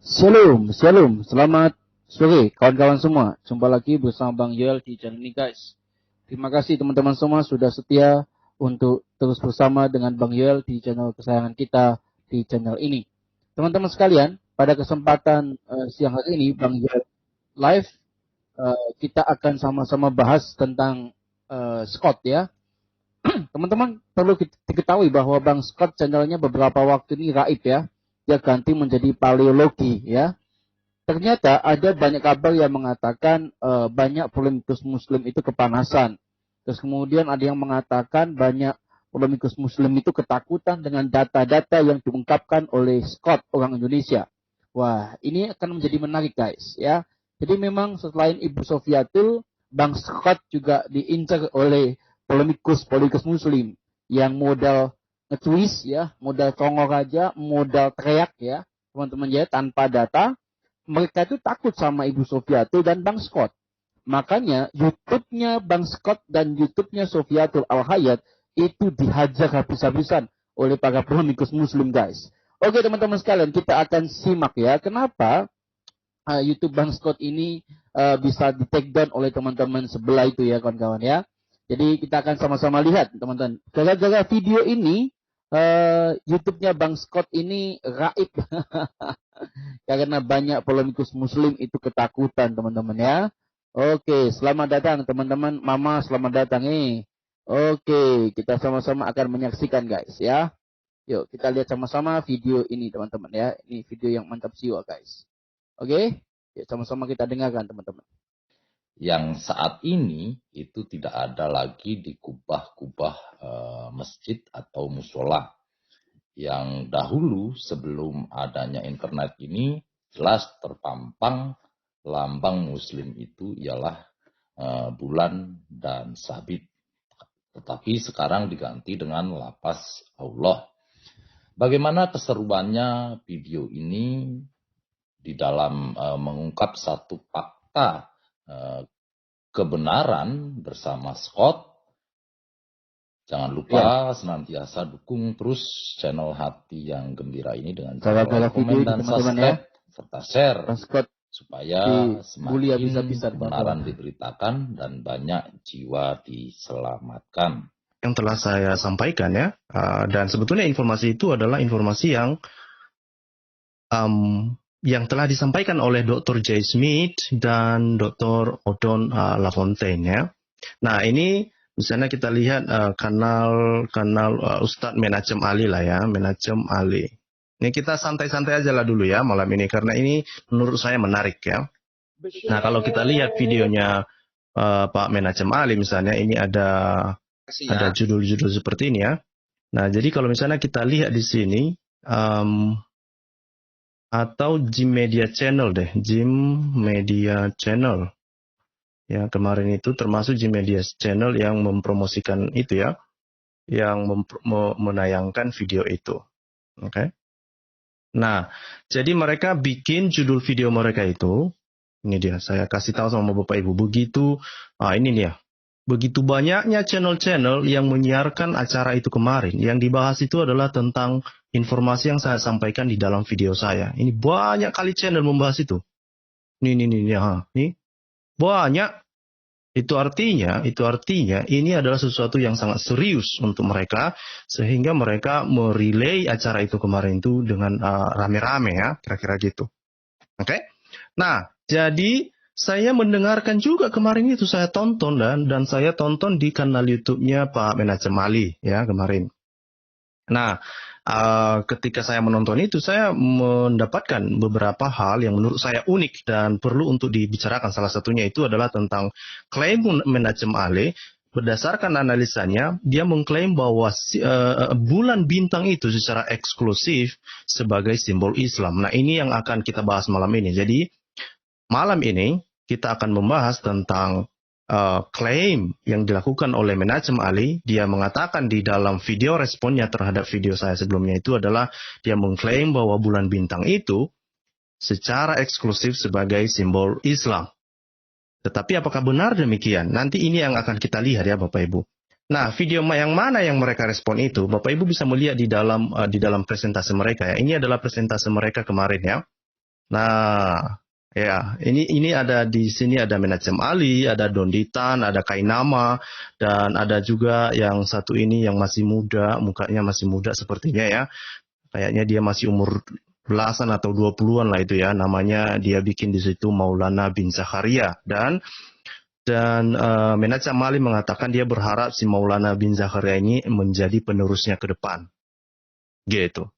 Shalom, shalom, selamat sore kawan-kawan semua. Jumpa lagi bersama Bang Yoel di channel ini guys. Terima kasih teman-teman semua sudah setia untuk terus bersama dengan Bang Yoel di channel kesayangan kita di channel ini. Teman-teman sekalian, pada kesempatan siang hari ini Bang Yoel live, kita akan sama-sama bahas tentang Scott ya. Teman-teman perlu diketahui bahwa Bang Scott channelnya beberapa waktu ini raib ya. Dia ganti menjadi paleologi ya. Ternyata ada banyak kabar yang mengatakan banyak polemikus muslim itu kepanasan. Terus kemudian ada yang mengatakan banyak polemikus muslim itu ketakutan dengan data-data yang diungkapkan oleh Scott orang Indonesia. Wah, ini akan menjadi menarik guys ya. Jadi memang selain Ibu Sofiatul, Bang Scott juga diincar oleh polemikus muslim yang modal nge-twist ya, modal congor aja, modal teriak ya, teman-teman ya, tanpa data. Mereka itu takut sama Ibu Sofiatul dan Bang Scott. Makanya YouTube-nya Bang Scott dan YouTube-nya Sofiatul Al-Hayat itu dihajar habis-habisan oleh para polemikus muslim guys. Oke teman-teman sekalian, kita akan simak ya, kenapa YouTube Bang Scott ini bisa di take down oleh teman-teman sebelah itu ya kawan-kawan ya. Jadi kita akan sama-sama lihat teman-teman. Gara-gara video ini YouTube-nya Bang Scott ini raib. Karena banyak polemikus muslim itu ketakutan teman-teman ya. Oke, selamat datang teman-teman. Mama selamat datang nih. Oke, kita sama-sama akan menyaksikan guys ya. Yuk kita lihat sama-sama video ini teman-teman ya. Ini video yang mantap jiwa guys. Oke, yuk sama-sama kita dengarkan teman-teman. Yang saat ini itu tidak ada lagi di kubah-kubah masjid atau musola. Yang dahulu sebelum adanya internet ini jelas terpampang lambang muslim itu ialah bulan dan sabit. Tetapi sekarang diganti dengan lapas Allah. Bagaimana keseruannya video ini di dalam mengungkap satu fakta kebenaran bersama Scott. Jangan lupa senantiasa dukung terus channel Hati yang Gembira ini dengan cara komen dan subscribe serta share supaya semakin kebenaran diberitakan dan banyak jiwa diselamatkan. Yang telah saya sampaikan ya, dan sebetulnya informasi itu adalah informasi yang telah disampaikan oleh Dr. J. Smith dan Dr. Odon Lafontaine ya. Nah ini misalnya kita lihat kanal Ustadz Menachem Ali lah ya, Menachem Ali. Ini kita santai-santai aja lah dulu ya malam ini karena ini menurut saya menarik ya. Nah kalau kita lihat videonya Pak Menachem Ali misalnya ini ada judul-judul seperti ini ya. Nah jadi kalau misalnya kita lihat di sini atau Jim Media Channel deh, Jim Media Channel. Ya, kemarin itu termasuk Jim Media Channel yang mempromosikan itu ya, yang menayangkan video itu. Oke. Nah, jadi mereka bikin judul video mereka itu, ini dia, saya kasih tahu sama Bapak Ibu, ini dia. Begitu banyaknya channel-channel yang menyiarkan acara itu kemarin. Yang dibahas itu adalah tentang informasi yang saya sampaikan di dalam video saya. Ini banyak kali channel membahas itu. Ini banyak. Itu artinya ini adalah sesuatu yang sangat serius untuk mereka sehingga mereka merelay acara itu kemarin itu dengan rame-rame ya, kira-kira gitu. Oke? Nah, jadi saya mendengarkan juga kemarin itu saya tonton dan saya tonton di kanal YouTube-nya Pak Menachem Ali ya kemarin. Nah, ketika saya menonton itu saya mendapatkan beberapa hal yang menurut saya unik dan perlu untuk dibicarakan. Salah satunya itu adalah tentang klaim Menachem Ali. Berdasarkan analisanya, dia mengklaim bahwa bulan bintang itu secara eksklusif sebagai simbol Islam. Nah, ini yang akan kita bahas malam ini. Jadi, malam ini kita akan membahas tentang klaim yang dilakukan oleh Menachem Ali. Dia mengatakan di dalam video responnya terhadap video saya sebelumnya itu adalah dia mengklaim bahwa bulan bintang itu secara eksklusif sebagai simbol Islam. Tetapi apakah benar demikian? Nanti ini yang akan kita lihat ya Bapak Ibu. Nah, video yang mana yang mereka respon itu, Bapak Ibu bisa melihat di dalam presentase mereka ya. Ini adalah presentase mereka kemarin ya. Nah, ya, ini ada di sini ada Menachem Ali, ada Donditan, ada Kainama, dan ada juga yang satu ini yang masih muda, mukanya masih muda sepertinya ya. Kayaknya dia masih umur belasan atau 20-an lah itu ya. Namanya dia bikin di situ Maulana bin Zakaria, dan Menachem Ali mengatakan dia berharap si Maulana bin Zakaria ini menjadi penerusnya ke depan. Gitu.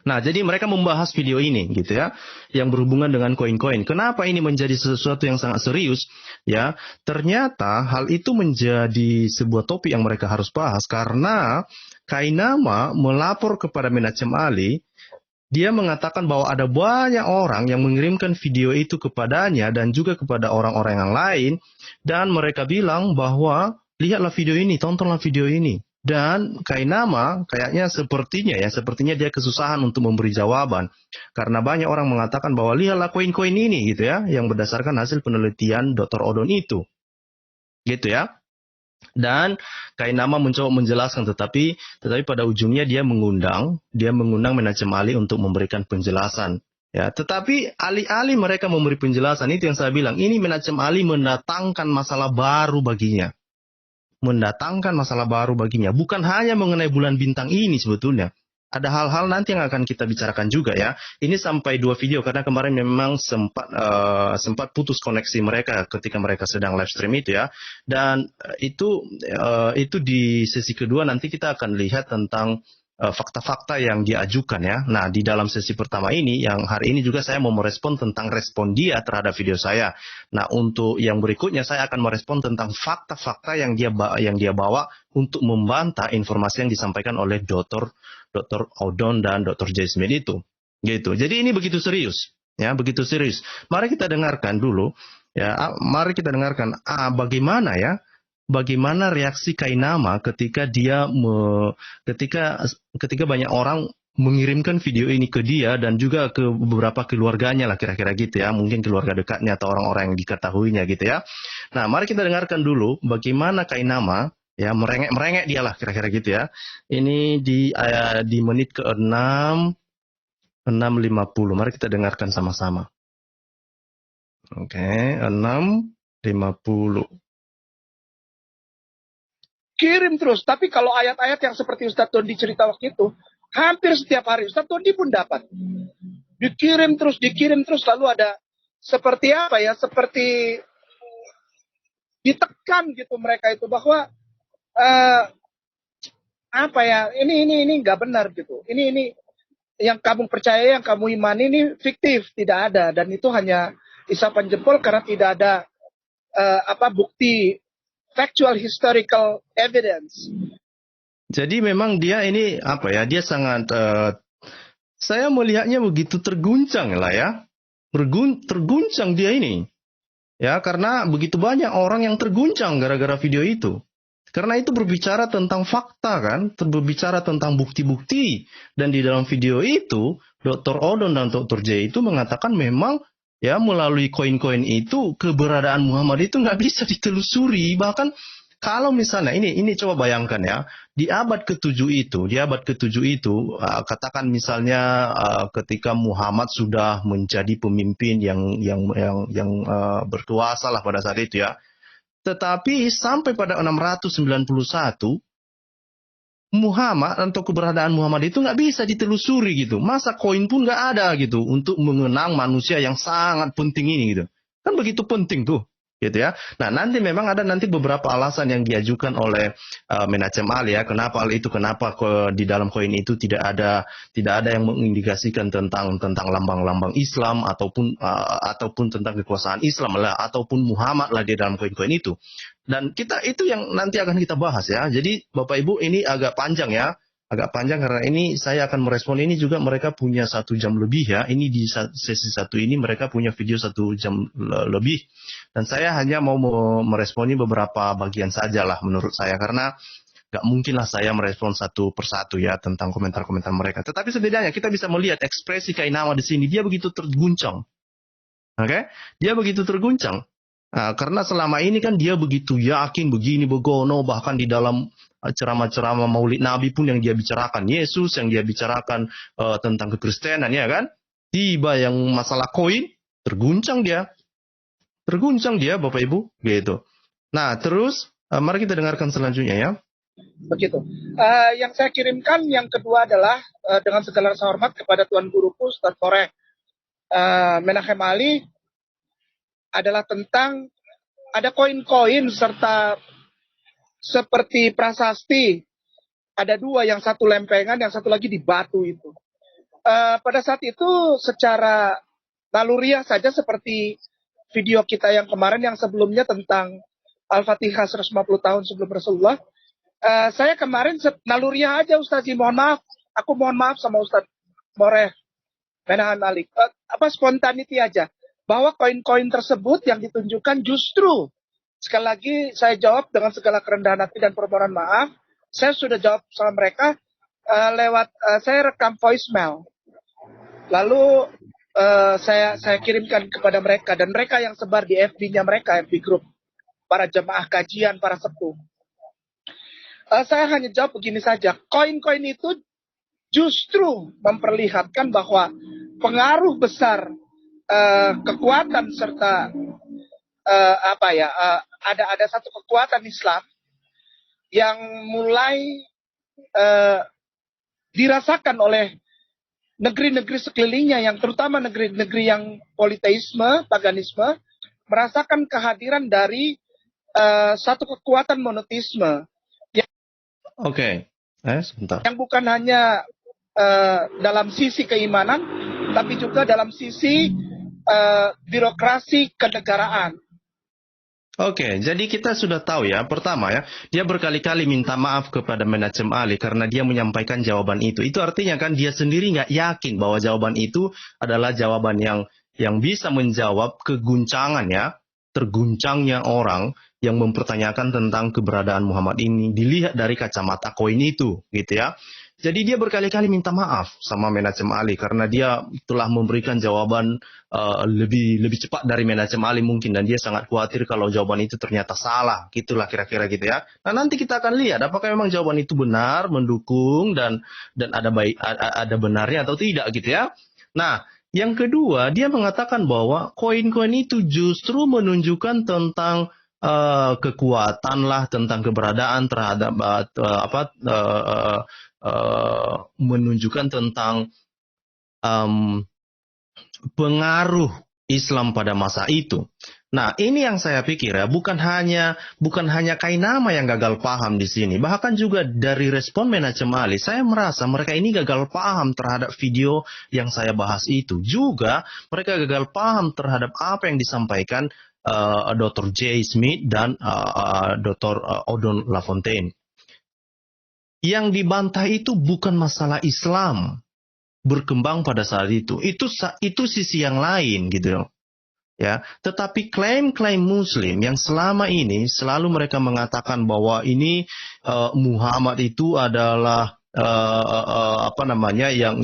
Nah, jadi mereka membahas video ini gitu ya, yang berhubungan dengan koin-koin. Kenapa ini menjadi sesuatu yang sangat serius? Ya, ternyata hal itu menjadi sebuah topik yang mereka harus bahas karena Kainama melapor kepada Menachem Ali. Dia mengatakan bahwa ada banyak orang yang mengirimkan video itu kepadanya dan juga kepada orang-orang yang lain, dan mereka bilang bahwa lihatlah video ini, tontonlah video ini. Dan Kainama kayaknya sepertinya dia kesusahan untuk memberi jawaban karena banyak orang mengatakan bahwa lihatlah koin-koin ini gitu ya, yang berdasarkan hasil penelitian Dr. Odon itu, gitu ya. Dan Kainama mencoba menjelaskan, tetapi pada ujungnya dia mengundang Menachem Ali untuk memberikan penjelasan. Ya, tetapi alih-alih mereka memberi penjelasan, itu yang saya bilang, ini Menachem Ali mendatangkan masalah baru baginya. Bukan hanya mengenai bulan bintang ini sebetulnya. Ada hal-hal nanti yang akan kita bicarakan juga ya. Ini sampai 2 video karena kemarin memang sempat putus koneksi mereka ketika mereka sedang live stream itu ya. Dan itu di sesi kedua nanti kita akan lihat tentang fakta-fakta yang diajukan ya. Nah, di dalam sesi pertama ini, yang hari ini juga saya mau merespon tentang respon dia terhadap video saya. Nah, untuk yang berikutnya saya akan merespon tentang fakta-fakta yang dia bawa untuk membantah informasi yang disampaikan oleh Dr. Odon dan Dr. J. Smith itu. Gitu. Jadi ini begitu serius. Ya, begitu serius. Mari kita dengarkan dulu. Ya, bagaimana reaksi Kainama ketika ketika banyak orang mengirimkan video ini ke dia dan juga ke beberapa keluarganya lah kira-kira gitu ya, mungkin keluarga dekatnya atau orang-orang yang diketahuinya gitu ya. Nah, mari kita dengarkan dulu bagaimana Kainama ya merengek dia lah kira-kira gitu ya. Ini di menit ke-6 6.50. Mari kita dengarkan sama-sama. Oke, 6.50. Kirim terus. Tapi kalau ayat-ayat yang seperti Ustadz Dondi cerita waktu itu, hampir setiap hari Ustadz Dondi pun dapat. Dikirim terus, lalu ada seperti apa ya, seperti ditekan gitu mereka itu bahwa apa ya, ini nggak benar gitu. Ini yang kamu percaya, yang kamu imani ini fiktif, tidak ada, dan itu hanya isapan jempol karena tidak ada bukti factual historical evidence. Jadi memang dia ini dia sangat saya melihatnya begitu terguncang lah ya. Terguncang dia ini. Ya, karena begitu banyak orang yang terguncang gara-gara video itu. Karena itu berbicara tentang fakta kan, berbicara tentang bukti-bukti, dan di dalam video itu Dr. Odon dan Dr. J itu mengatakan memang ya melalui koin-koin itu keberadaan Muhammad itu nggak bisa ditelusuri. Bahkan kalau misalnya ini coba bayangkan ya, di abad ke-7 itu katakan misalnya ketika Muhammad sudah menjadi pemimpin yang berkuasa lah pada saat itu ya. Tetapi sampai pada 691 Muhammad atau keberadaan Muhammad itu nggak bisa ditelusuri gitu. Masa koin pun nggak ada gitu untuk mengenang manusia yang sangat penting ini gitu. Kan begitu penting tuh, gitu ya. Nah, nanti memang ada beberapa alasan yang diajukan oleh Menachem Ali ya. Kenapa di dalam koin itu tidak ada yang mengindikasikan tentang lambang-lambang Islam ataupun tentang kekuasaan Islam lah ataupun Muhammad lah di dalam koin-koin itu. Dan itu yang nanti akan kita bahas ya. Jadi Bapak Ibu ini agak panjang ya. Agak panjang karena ini saya akan merespon ini juga mereka punya 1 jam lebih ya. Ini di sesi 1 ini mereka punya video 1 jam lebih. Dan saya hanya mau meresponi beberapa bagian saja lah menurut saya. Karena gak mungkin lah saya merespon satu persatu ya tentang komentar-komentar mereka. Tetapi setidaknya kita bisa melihat ekspresi Kainama di sini. Dia begitu terguncang. Oke? Dia begitu terguncang. Nah, karena selama ini kan dia begitu yakin begini begono, bahkan di dalam ceramah-ceramah Maulid Nabi pun yang dia bicarakan Yesus, yang dia bicarakan tentang kekristenan ya kan. Tiba yang masalah koin, terguncang dia Bapak Ibu, gitu. Nah, terus mari kita dengarkan selanjutnya ya. Begitu. Yang saya kirimkan yang kedua adalah dengan segala rasa hormat kepada Tuan Guruku Ustaz Toreh Menachem Ali, adalah tentang ada koin-koin serta seperti prasasti. Ada dua, yang satu lempengan, yang satu lagi di batu itu. Pada saat itu secara naluriah saja seperti video kita yang kemarin yang sebelumnya tentang Al-Fatihah 150 tahun sebelum Rasulullah. Saya kemarin naluriah aja Ustaz, mohon maaf. Aku mohon maaf sama Ustaz Moreh Menachem Ali. Spontanity aja. Bahwa koin-koin tersebut yang ditunjukkan justru, sekali lagi saya jawab dengan segala kerendahan hati dan permohonan maaf. Saya sudah jawab sama mereka lewat saya rekam voicemail. Lalu saya kirimkan kepada mereka, dan mereka yang sebar di FB-nya mereka, FB group para jemaah kajian, para sepuh. Saya hanya jawab begini saja, koin-koin itu justru memperlihatkan bahwa pengaruh besar kekuatan serta ada satu kekuatan Islam yang mulai dirasakan oleh negeri-negeri sekelilingnya, yang terutama negeri-negeri yang politeisme, paganisme, merasakan kehadiran dari satu kekuatan monoteisme. Sebentar. Yang bukan hanya dalam sisi keimanan, tapi juga dalam sisi birokrasi kenegaraan. Oke, jadi kita sudah tahu ya, pertama ya, dia berkali-kali minta maaf kepada Menachem Ali karena dia menyampaikan jawaban itu. Itu artinya kan dia sendiri nggak yakin bahwa jawaban itu adalah jawaban yang bisa menjawab keguncangan ya, terguncangnya orang yang mempertanyakan tentang keberadaan Muhammad ini dilihat dari kacamata koin itu, gitu ya. Jadi dia berkali-kali minta maaf sama Menachem Ali karena dia telah memberikan jawaban lebih cepat dari Menachem Ali mungkin, dan dia sangat khawatir kalau jawaban itu ternyata salah, gitulah kira-kira gitu ya. Nah, nanti kita akan lihat apakah memang jawaban itu benar, mendukung dan ada benarnya atau tidak gitu ya. Nah, yang kedua, dia mengatakan bahwa koin-koin itu justru menunjukkan tentang kekuatan lah, tentang keberadaan terhadap menunjukkan tentang pengaruh Islam pada masa itu. Nah, ini yang saya pikir ya, bukan hanya Kainama yang gagal paham di sini, bahkan juga dari respon Menachem Ali, saya merasa mereka ini gagal paham terhadap video yang saya bahas itu. Juga mereka gagal paham terhadap apa yang disampaikan Dr. J. Smith dan Dr. Odon Lafontaine. Yang dibantah itu bukan masalah Islam berkembang pada saat itu. Itu sisi yang lain gitu ya. Tetapi klaim-klaim Muslim yang selama ini selalu mereka mengatakan bahwa ini Muhammad itu adalah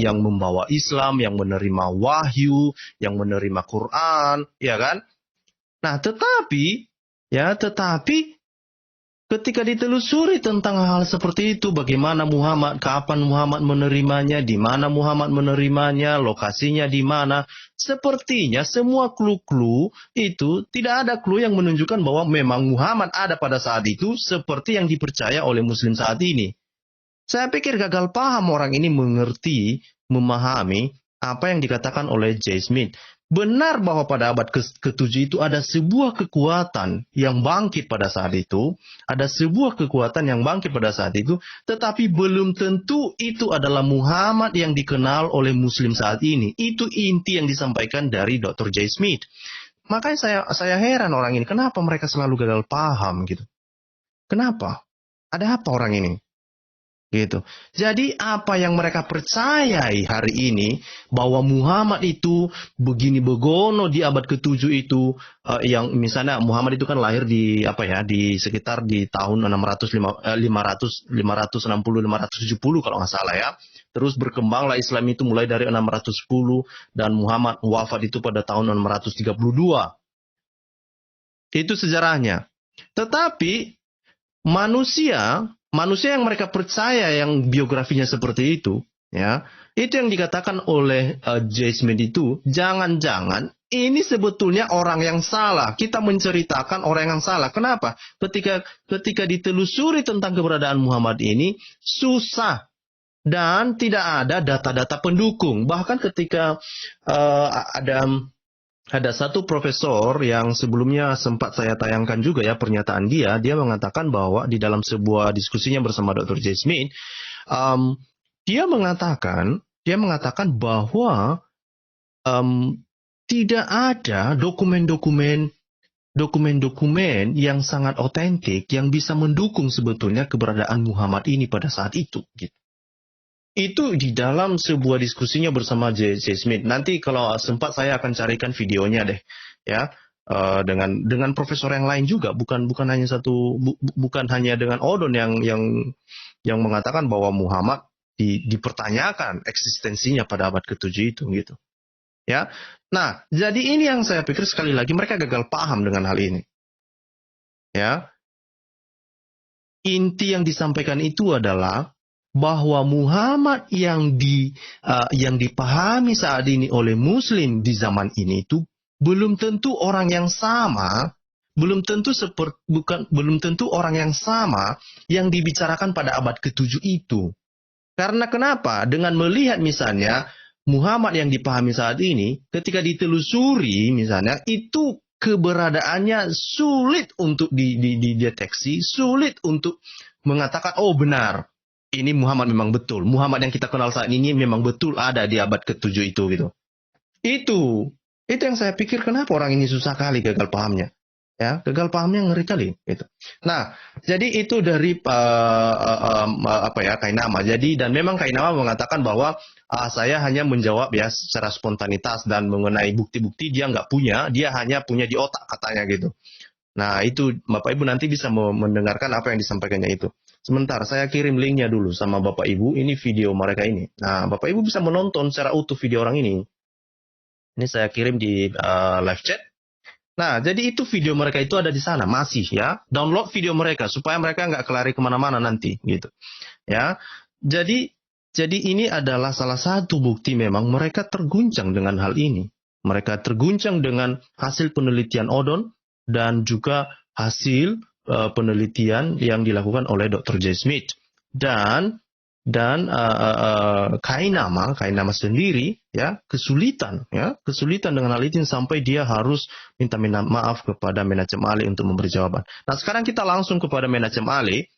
yang membawa Islam, yang menerima wahyu, yang menerima Quran, ya kan? Nah, tetapi ketika ditelusuri tentang hal seperti itu, bagaimana Muhammad, kapan Muhammad menerimanya, di mana Muhammad menerimanya, lokasinya di mana, sepertinya semua clue-clue itu tidak ada clue yang menunjukkan bahwa memang Muhammad ada pada saat itu seperti yang dipercaya oleh Muslim saat ini. Saya pikir gagal paham orang ini memahami apa yang dikatakan oleh J. Smith. Benar bahwa pada abad ke-7 itu ada sebuah kekuatan yang bangkit pada saat itu, tetapi belum tentu itu adalah Muhammad yang dikenal oleh Muslim saat ini. Itu inti yang disampaikan dari Dr. J. Smith. Makanya saya heran orang ini, kenapa mereka selalu gagal paham gitu? Kenapa? Ada apa orang ini? Gitu. Jadi apa yang mereka percayai hari ini bahwa Muhammad itu begini begono di abad ke-7 itu yang misalnya Muhammad itu kan lahir di sekitar di tahun 560 570 kalau nggak salah ya. Terus berkembanglah Islam itu mulai dari 610 dan Muhammad wafat itu pada tahun 632. Itu sejarahnya. Tetapi manusia yang mereka percaya yang biografinya seperti itu, Ya, itu yang dikatakan oleh Jasmine itu, jangan-jangan ini sebetulnya orang yang salah. Kita menceritakan orang yang salah. Kenapa? Ketika ditelusuri tentang keberadaan Muhammad ini susah dan tidak ada data-data pendukung. Bahkan ketika ada satu profesor yang sebelumnya sempat saya tayangkan juga ya pernyataan dia mengatakan bahwa di dalam sebuah diskusinya bersama Dr. Jasmine, dia mengatakan bahwa tidak ada dokumen-dokumen yang sangat otentik yang bisa mendukung sebetulnya keberadaan Muhammad ini pada saat itu. Gitu. Itu di dalam sebuah diskusinya bersama Jasmine. Nanti kalau sempat saya akan carikan videonya deh, ya. Dengan profesor yang lain juga, bukan hanya dengan Odon yang mengatakan bahwa Muhammad dipertanyakan eksistensinya pada abad ke-7 itu gitu. Ya. Nah, jadi ini yang saya pikir sekali lagi mereka gagal paham dengan hal ini. Ya. Inti yang disampaikan itu adalah bahwa Muhammad yang dipahami saat ini oleh muslim di zaman ini itu belum tentu orang yang sama, belum tentu orang yang sama yang dibicarakan pada abad ke-7 itu. Karena kenapa? Dengan melihat misalnya Muhammad yang dipahami saat ini, ketika ditelusuri misalnya, itu keberadaannya sulit untuk dideteksi, sulit untuk mengatakan, oh benar, ini Muhammad memang betul. Muhammad yang kita kenal saat ini memang betul ada di abad ke-7 itu gitu. Itu yang saya pikir kenapa orang ini susah kali gagal pahamnya. Ya, gagal pahamnya ngeri kali gitu. Nah, jadi itu dari Kainama. Jadi dan memang Kainama mengatakan bahwa saya hanya menjawab ya secara spontanitas dan mengenai bukti-bukti dia nggak punya, dia hanya punya di otak katanya gitu. Nah, itu Bapak Ibu nanti bisa mendengarkan apa yang disampaikannya itu. Sebentar, saya kirim linknya dulu sama Bapak Ibu. Ini video mereka ini. Nah, Bapak Ibu bisa menonton secara utuh video orang ini. Ini saya kirim di live chat. Nah, jadi itu video mereka itu ada di sana, masih ya. Download video mereka supaya mereka nggak kelari kemana-mana nanti, gitu. Ya, jadi ini adalah salah satu bukti memang mereka terguncang dengan hal ini. Mereka terguncang dengan hasil penelitian Odon dan juga hasil penelitian yang dilakukan oleh Dr. J. Smith dan Kainama sendiri ya kesulitan dengan hal itu sampai dia harus minta maaf kepada Menachem Ali untuk memberi jawaban. Nah, sekarang kita langsung kepada Menachem Ali.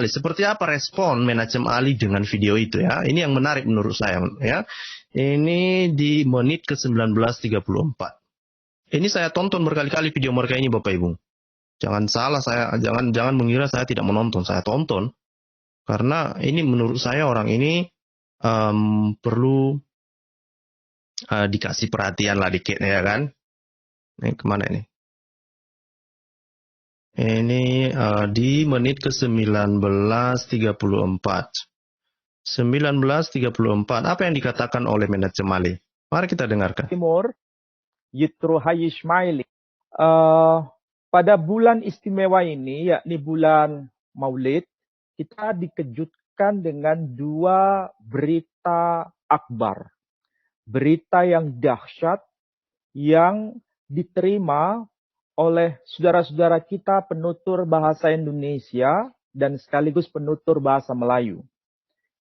Seperti apa respon Menachem Ali dengan video itu ya? Ini yang menarik menurut saya ya. Ini di menit ke 19:34. Ini saya tonton berkali-kali video mereka ini Bapak Ibu. Jangan salah jangan mengira saya tidak menonton, saya tonton. Karena ini menurut saya orang ini perlu dikasih perhatian lah dikit ya kan. Ini kemana ini? Ini di menit ke 19:34. 19:34. Apa yang dikatakan oleh Menachem Ali? Mari kita dengarkan. Timur, Yitro Hayishmaili. Pada bulan istimewa ini, yakni bulan Maulid, kita dikejutkan dengan dua berita akbar. Berita yang dahsyat yang diterima oleh saudara-saudara kita penutur bahasa Indonesia dan sekaligus penutur bahasa Melayu.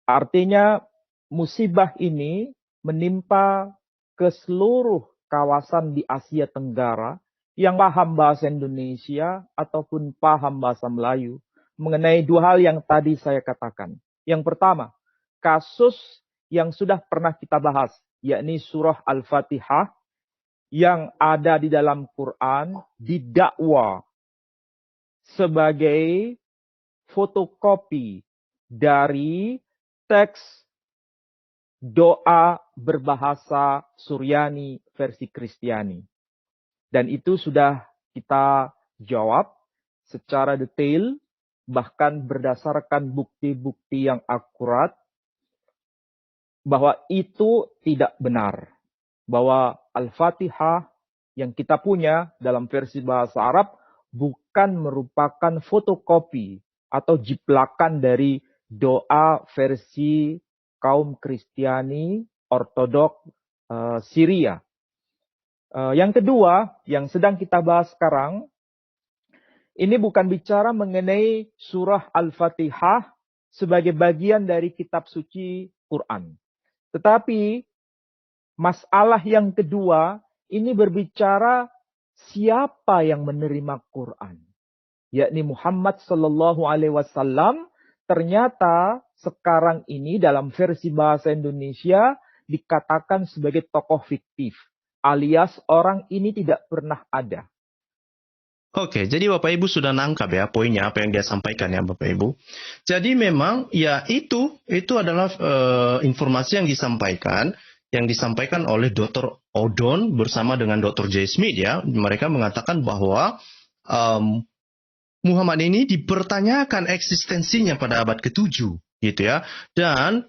Artinya musibah ini menimpa ke seluruh kawasan di Asia Tenggara yang paham bahasa Indonesia ataupun paham bahasa Melayu. Mengenai dua hal yang tadi saya katakan. Yang pertama, kasus yang sudah pernah kita bahas, yakni surah Al-Fatihah yang ada di dalam Quran didakwa sebagai fotokopi dari teks doa berbahasa Suryani versi Kristiani. Dan itu sudah kita jawab secara detail, bahkan berdasarkan bukti-bukti yang akurat, bahwa itu tidak benar. Bahwa Al-Fatihah yang kita punya dalam versi bahasa Arab bukan merupakan fotokopi atau jiplakan dari doa versi kaum Kristiani Ortodok Syria. Yang kedua, yang sedang kita bahas sekarang, ini bukan bicara mengenai surah Al-Fatihah sebagai bagian dari kitab suci Quran. Tetapi masalah yang kedua, ini berbicara siapa yang menerima Quran. Yakni Muhammad Sallallahu Alaihi Wasallam. Ternyata sekarang ini dalam versi bahasa Indonesia dikatakan sebagai tokoh fiktif. Alias orang ini tidak pernah ada. Oke, jadi Bapak Ibu sudah nangkap ya poinnya apa yang dia sampaikan ya Bapak Ibu. Jadi memang ya itu adalah informasi yang disampaikan oleh Dr. Odon bersama dengan Dr. J. Smith ya. Mereka mengatakan bahwa Muhammad ini dipertanyakan eksistensinya pada abad ke-7 gitu ya. Dan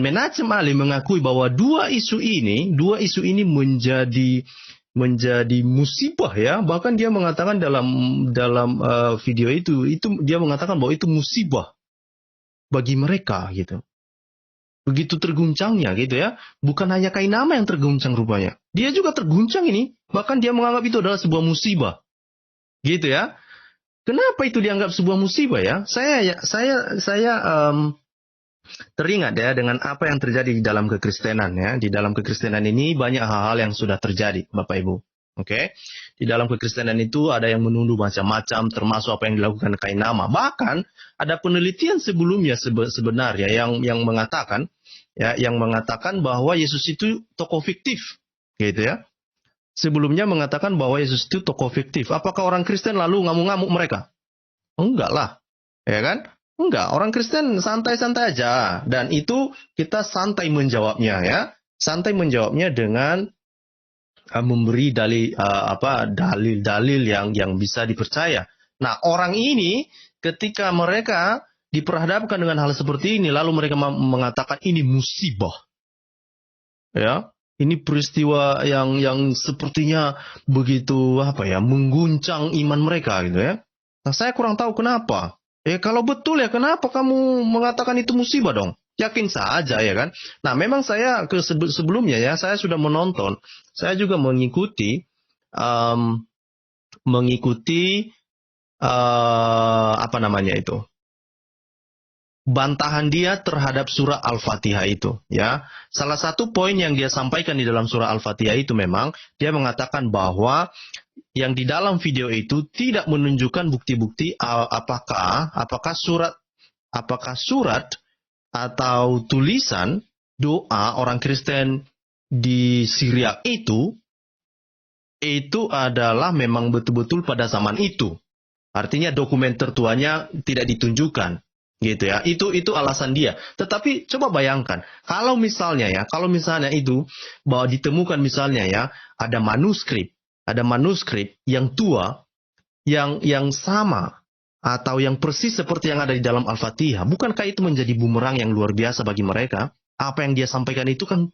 Menachem Ali mengakui bahwa dua isu ini menjadi musibah ya. Bahkan dia mengatakan dalam video itu dia mengatakan bahwa itu musibah bagi mereka gitu. Begitu terguncangnya gitu ya. Bukan hanya Kainama yang terguncang rupanya. Dia juga terguncang ini. Bahkan dia menganggap itu adalah sebuah musibah. Gitu ya. Kenapa itu dianggap sebuah musibah ya? Saya teringat ya dengan apa yang terjadi di dalam kekristenan ya. Di dalam kekristenan ini banyak hal-hal yang sudah terjadi, Bapak Ibu. Oke. Di dalam kekristenan itu ada yang menuduh macam-macam termasuk apa yang dilakukan Kainama. Bahkan ada penelitian sebelumnya sebenarnya yang mengatakan bahwa Yesus itu tokoh fiktif. Gitu ya. Sebelumnya mengatakan bahwa Yesus itu tokoh fiktif. Apakah orang Kristen lalu ngamuk-ngamuk mereka? Enggak lah. Ya kan? Enggak. Orang Kristen santai-santai aja. Dan itu kita santai menjawabnya ya. Santai menjawabnya dengan memberi dalil-dalil yang bisa dipercaya. Nah, orang ini ketika mereka diperhadapkan dengan hal seperti ini lalu mereka mengatakan ini musibah. Ya. Ini peristiwa yang sepertinya begitu mengguncang iman mereka gitu ya. Nah, saya kurang tahu kenapa. Kalau betul ya kenapa kamu mengatakan itu musibah dong? Yakin saja ya kan. Nah, memang saya sebelumnya ya saya sudah menonton. Saya juga mengikuti bantahan dia terhadap surah Al-Fatihah itu ya. Salah satu poin yang dia sampaikan di dalam surah Al-Fatihah itu memang dia mengatakan bahwa yang di dalam video itu tidak menunjukkan bukti-bukti apakah surat atau tulisan doa orang Kristen di Syria itu adalah memang betul-betul pada zaman itu. Artinya dokumen tertuanya tidak ditunjukkan. Gitu ya, itu alasan dia. Tetapi coba bayangkan, kalau misalnya itu bahwa ditemukan misalnya ya ada manuskrip yang tua, yang sama atau yang persis seperti yang ada di dalam Al-Fatihah, bukankah itu menjadi bumerang yang luar biasa bagi mereka? Apa yang dia sampaikan itu kan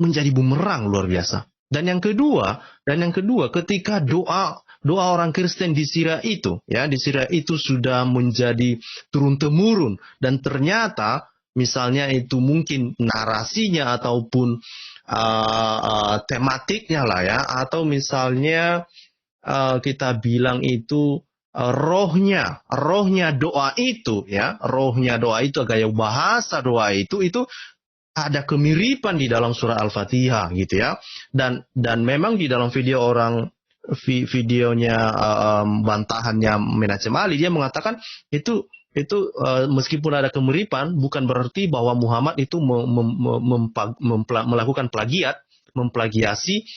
menjadi bumerang luar biasa. Dan yang kedua, ketika doa orang Kristen di Syria itu sudah menjadi turun-temurun dan ternyata misalnya itu mungkin narasinya ataupun tematiknya lah ya, atau misalnya kita bilang itu rohnya doa itu ya, gaya bahasa doa itu ada kemiripan di dalam surah Al-Fatihah gitu ya. Dan memang di dalam videonya bantahannya Menachem Ali dia mengatakan itu meskipun ada kemiripan bukan berarti bahwa Muhammad itu melakukan memplagiasi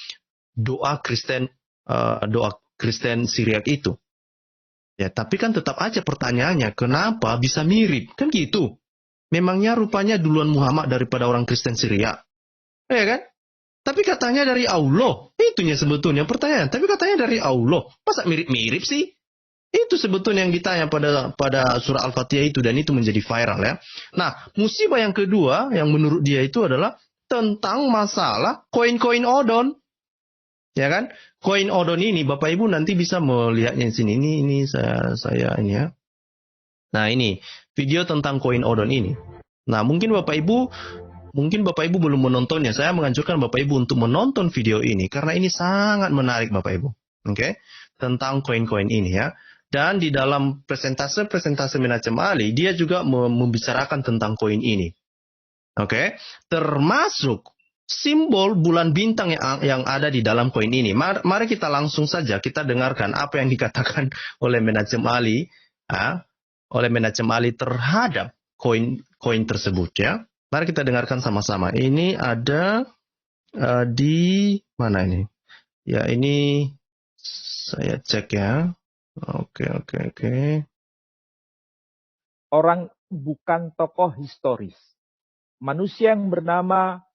doa Kristen Syriak itu. Ya, tapi kan tetap aja pertanyaannya kenapa bisa mirip? Kan gitu. Memangnya rupanya duluan Muhammad daripada orang Kristen Syria. Ya kan? Tapi katanya dari Allah. Itunya sebetulnya pertanyaan. Tapi katanya dari Allah. Masa mirip-mirip sih? Itu sebetulnya yang ditanya pada surah Al-Fatihah itu. Dan itu menjadi viral ya. Nah, musibah yang kedua yang menurut dia itu adalah tentang masalah koin-koin Odon. Ya kan? Koin Odon ini Bapak Ibu nanti bisa melihatnya di sini. Ini saya ini ya. Nah, ini video tentang koin Odon ini. Nah, mungkin Bapak Ibu belum menontonnya. Saya menganjurkan Bapak Ibu untuk menonton video ini karena ini sangat menarik Bapak Ibu. Oke? Tentang koin-koin ini ya. Dan di dalam presentase Menachem Ali, dia juga membicarakan tentang koin ini. Oke? Termasuk simbol bulan bintang yang ada di dalam koin ini. Mari kita langsung saja kita dengarkan apa yang dikatakan oleh Menachem Ali, terhadap koin tersebut ya. Mari kita dengarkan sama-sama. Ini ada di mana ini? Ya, ini saya cek ya. Oke. Orang bukan tokoh historis. Manusia yang bernama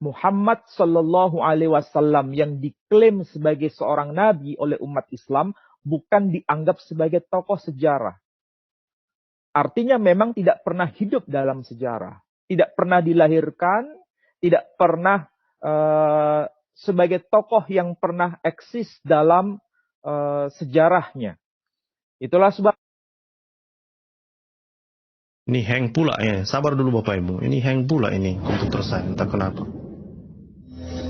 Muhammad Sallallahu Alaihi Wasallam yang diklaim sebagai seorang nabi oleh umat Islam bukan dianggap sebagai tokoh sejarah. Artinya memang tidak pernah hidup dalam sejarah. Tidak pernah dilahirkan, tidak pernah sebagai tokoh yang pernah eksis dalam sejarahnya. Itulah sebab ini hang pula ya. Sabar dulu Bapak Ibu. Ini hang pula ini komputer saya, entah kenapa.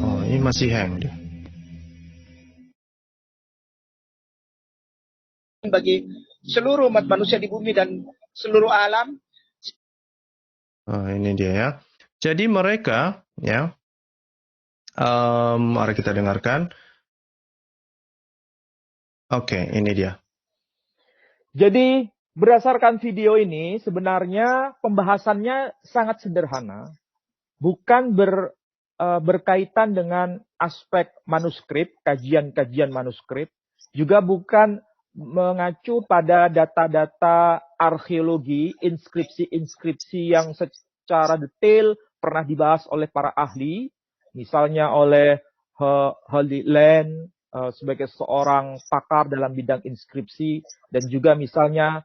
Oh, ini masih hang dia. Bagi seluruh umat manusia di bumi dan seluruh alam. Ini dia ya. Jadi mereka ya. Mari kita dengarkan. Oke, ini dia. Jadi berdasarkan video ini sebenarnya pembahasannya sangat sederhana. Bukan berkaitan dengan aspek manuskrip, kajian-kajian manuskrip. Juga bukan mengacu pada data-data arkeologi, inskripsi-inskripsi yang secara detail pernah dibahas oleh para ahli. Misalnya oleh Holy Land, sebagai seorang pakar dalam bidang inskripsi, dan juga misalnya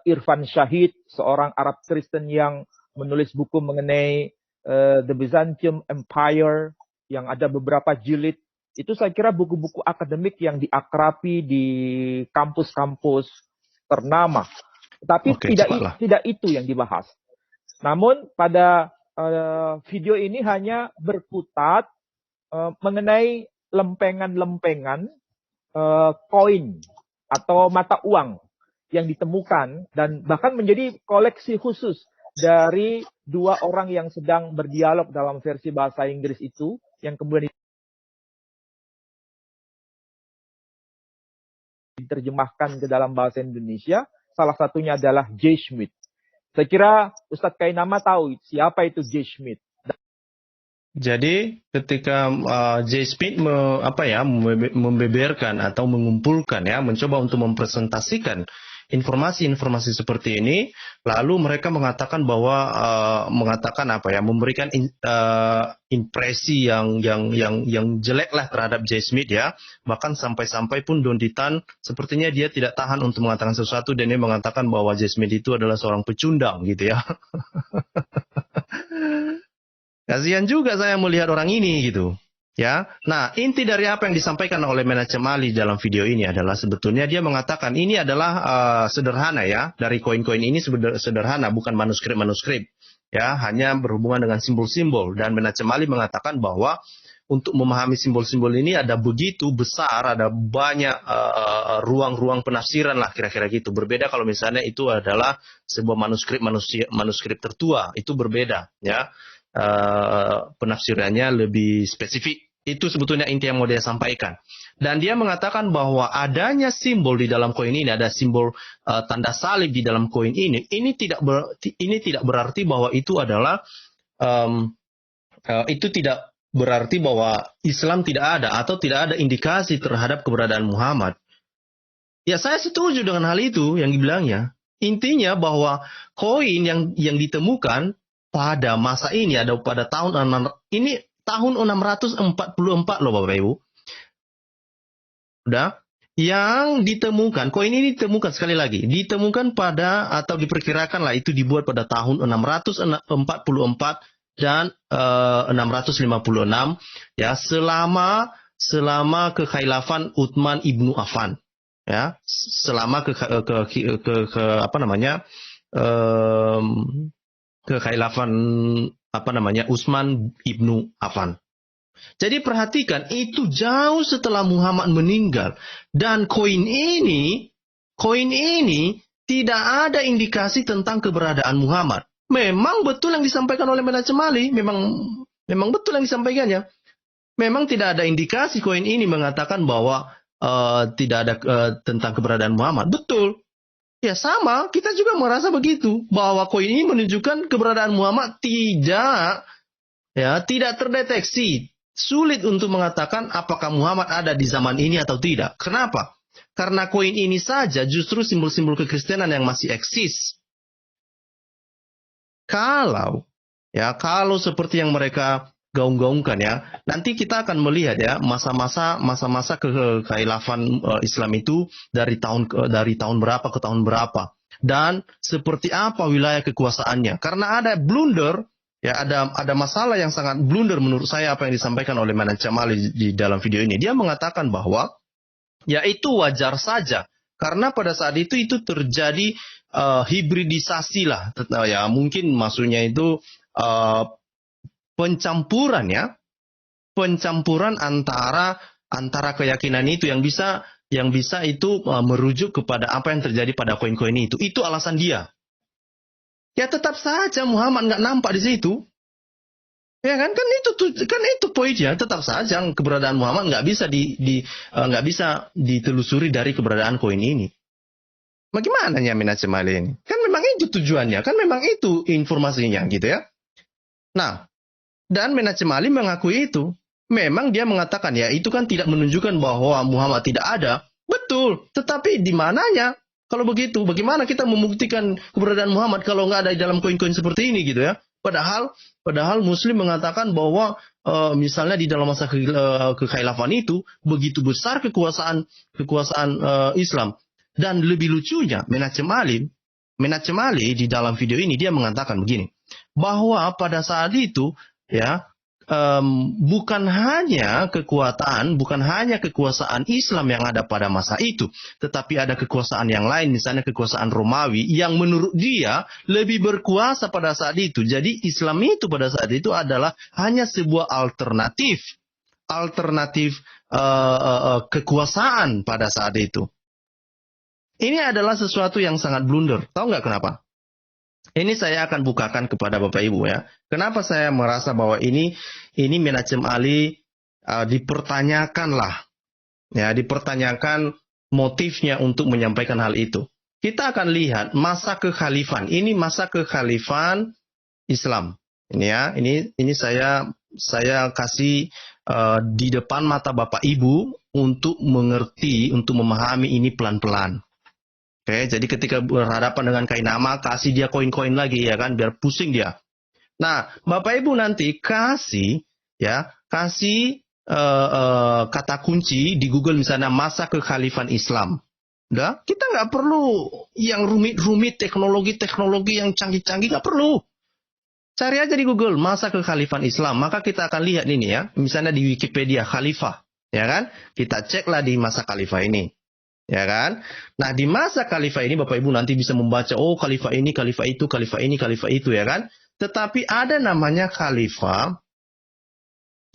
Irfan Shahid, seorang Arab Kristen yang menulis buku mengenai The Byzantium Empire yang ada beberapa jilid. Itu saya kira buku-buku akademik yang diakrabi di kampus-kampus ternama. Tapi tidak itu yang dibahas. Namun pada video ini hanya berkutat mengenai lempengan-lempengan koin atau mata uang yang ditemukan dan bahkan menjadi koleksi khusus dari dua orang yang sedang berdialog dalam versi bahasa Inggris itu yang kemudian diterjemahkan ke dalam bahasa Indonesia. Salah satunya adalah J. Schmidt. Saya kira Ustadz Kainama tahu siapa itu J. Schmidt. Jadi ketika J. Smith membeberkan atau mengumpulkan ya, mencoba untuk mempresentasikan informasi-informasi seperti ini, lalu mereka mengatakan bahwa memberikan impresi yang jelek lah terhadap J. Smith ya. Bahkan sampai-sampai pun Don Titan sepertinya dia tidak tahan untuk mengatakan sesuatu dan dia mengatakan bahwa J. Smith itu adalah seorang pecundang gitu ya. Kasihan juga saya melihat orang ini gitu. Ya. Nah, inti dari apa yang disampaikan oleh Menachem Ali dalam video ini adalah sebetulnya dia mengatakan ini adalah sederhana ya. Dari koin-koin ini sederhana, bukan manuskrip-manuskrip. Ya, hanya berhubungan dengan simbol-simbol. Dan Menachem Ali mengatakan bahwa untuk memahami simbol-simbol ini ada begitu besar, ada banyak ruang-ruang penafsiran lah kira-kira gitu. Berbeda kalau misalnya itu adalah sebuah manuskrip tertua, itu berbeda ya. Penafsirannya lebih spesifik. Itu sebetulnya inti yang mau dia sampaikan. Dan dia mengatakan bahwa adanya simbol di dalam koin ini, ada simbol tanda salib di dalam koin ini. Ini tidak berarti bahwa itu adalah itu tidak berarti bahwa Islam tidak ada atau tidak ada indikasi terhadap keberadaan Muhammad. Ya, saya setuju dengan hal itu yang dibilangnya. Intinya bahwa koin yang ditemukan pada masa ini ada pada tahun 644 loh Bapak Ibu. Udah, yang ditemukan, koin ini ditemukan sekali lagi, ditemukan pada atau diperkirakan lah itu dibuat pada tahun 644 dan 656 ya selama kekhilafan Utsman ibnu Affan. ya, selama kekhilafan Utsman ibnu Affan. Jadi perhatikan, itu jauh setelah Muhammad meninggal, dan koin ini tidak ada indikasi tentang keberadaan Muhammad. Memang betul yang disampaikan oleh Menachem Ali, memang betul yang disampaikannya. Memang tidak ada indikasi koin ini mengatakan bahwa tidak ada tentang keberadaan Muhammad. Betul. Ya sama, kita juga merasa begitu, bahwa koin ini menunjukkan keberadaan Muhammad tidak terdeteksi. Sulit untuk mengatakan apakah Muhammad ada di zaman ini atau tidak. Kenapa? Karena koin ini saja justru simbol-simbol kekristenan yang masih eksis. Kalau seperti yang mereka gaung-gaungkan ya, nanti kita akan melihat ya masa-masa kekhilafan Islam itu dari tahun berapa ke tahun berapa, dan seperti apa wilayah kekuasaannya. Karena ada blunder. Ya, ada masalah yang sangat blunder menurut saya apa yang disampaikan oleh Menachem Ali di dalam video ini. Dia mengatakan bahwa ya itu wajar saja karena pada saat itu terjadi hibridisasi lah. Ya, mungkin maksudnya itu pencampuran antara keyakinan itu yang bisa itu merujuk kepada apa yang terjadi pada koin-koin itu. Itu alasan dia. Ya tetap saja Muhammad nggak nampak di situ. Ya kan itu poinnya. Tetap saja keberadaan Muhammad nggak bisa ditelusuri dari keberadaan koin ini. Bagaimana ya Menachem Ali ini? Kan memang itu tujuannya, kan memang itu informasinya gitu ya. Nah, dan Menachem Ali mengakui itu. Memang dia mengatakan ya itu kan tidak menunjukkan bahwa Muhammad tidak ada. Betul, tetapi di mananya? Kalau begitu, bagaimana kita membuktikan keberadaan Muhammad kalau nggak ada di dalam koin-koin seperti ini gitu ya? Padahal Muslim mengatakan bahwa misalnya di dalam masa kekhilafan itu begitu besar kekuasaan Islam. Dan lebih lucunya, Menachem Ali di dalam video ini dia mengatakan begini, bahwa pada saat itu ya bukan hanya kekuasaan Islam yang ada pada masa itu, tetapi ada kekuasaan yang lain, misalnya kekuasaan Romawi yang menurut dia lebih berkuasa pada saat itu. Jadi Islam itu pada saat itu adalah hanya sebuah alternatif kekuasaan pada saat itu. Ini adalah sesuatu yang sangat blunder. Tahu nggak kenapa? Ini saya akan bukakan kepada Bapak Ibu ya. Kenapa saya merasa bahwa ini Menachem Ali dipertanyakan motifnya untuk menyampaikan hal itu. Kita akan lihat masa kekhalifan. Ini masa kekhalifan Islam. Ini ya, ini saya kasih di depan mata Bapak Ibu untuk mengerti, untuk memahami ini pelan-pelan. Oke, jadi ketika berhadapan dengan Kainama, kasih dia koin-koin lagi ya kan, biar pusing dia. Nah, Bapak Ibu nanti kasih kata kunci di Google misalnya masa kekhalifan Islam. Udah, kita nggak perlu yang rumit-rumit teknologi yang canggih-canggih, nggak perlu. Cari aja di Google masa kekhalifan Islam, maka kita akan lihat ini ya, misalnya di Wikipedia khalifah, ya kan? Kita ceklah di masa khalifah ini. Ya kan? Nah, di masa khalifah ini Bapak Ibu nanti bisa membaca, oh khalifah ini, khalifah itu, khalifah ini, khalifah itu, ya kan? Tetapi ada namanya khalifah.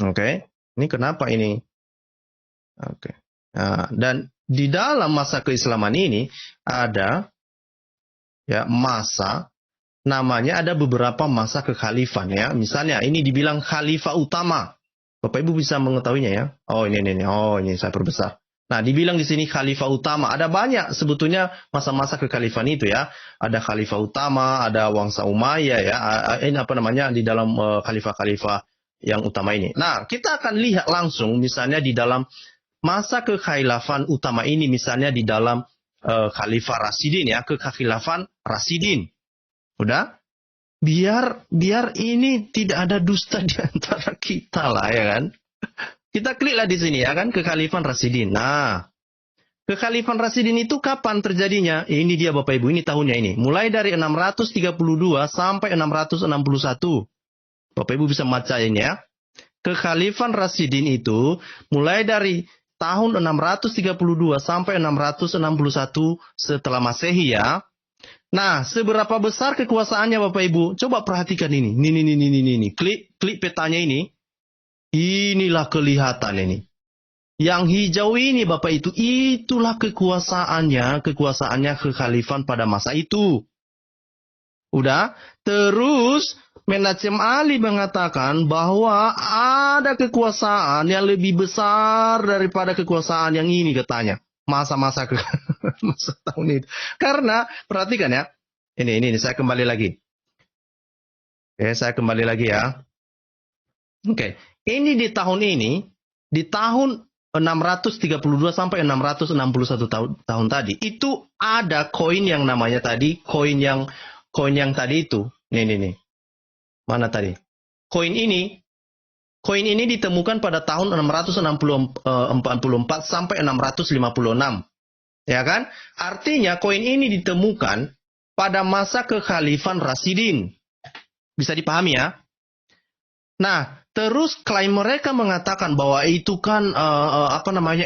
Oke. Ini kenapa ini? Oke. Nah, dan di dalam masa keislaman ini ada ya masa, namanya ada beberapa masa kekhalifan ya. Misalnya ini dibilang khalifah utama. Bapak Ibu bisa mengetahuinya ya. Oh ini. Oh ini saya perbesar. Nah, dibilang di sini khalifah utama. Ada banyak sebetulnya masa-masa kekhalifan itu ya. Ada khalifah utama, ada Wangsa Umayyah ya. Ini apa namanya di dalam khalifah-khalifah yang utama ini. Nah, kita akan lihat langsung misalnya di dalam masa kekhilafan utama ini, misalnya di dalam khalifah Rasidin ya, kekhilafan Rasidin. Udah? Biar ini tidak ada dusta di antara kita lah ya kan. Kita kliklah di sini ya kan, kekhalifan Rasidin. Nah, kekhalifan Rasidin itu kapan terjadinya? Ini dia Bapak Ibu, ini tahunnya ini. Mulai dari 632 sampai 661. Bapak Ibu bisa baca ini ya. Kekhalifan Rasidin itu mulai dari tahun 632 sampai 661 setelah Masehi ya. Nah, seberapa besar kekuasaannya Bapak Ibu? Coba perhatikan ini. Ini. Klik petanya ini. Inilah kelihatan ini. Yang hijau ini Bapak itu, itulah kekuasaannya kekhalifan pada masa itu. Udah? Terus Menachem Ali mengatakan bahwa ada kekuasaan yang lebih besar daripada kekuasaan yang ini katanya. Masa-masa masa tahun itu. Karena perhatikan ya. Ini saya kembali lagi. Oke, saya kembali lagi ya. Oke, ini di tahun 632 sampai 661 tahun tadi, itu ada koin yang namanya tadi, koin yang tadi itu. Nih. Mana tadi? Koin ini ditemukan pada tahun 644 sampai 656. Ya kan? Artinya koin ini ditemukan pada masa kekhalifan Rasidin. Bisa dipahami ya? Nah, terus klaim mereka mengatakan bahwa itu kan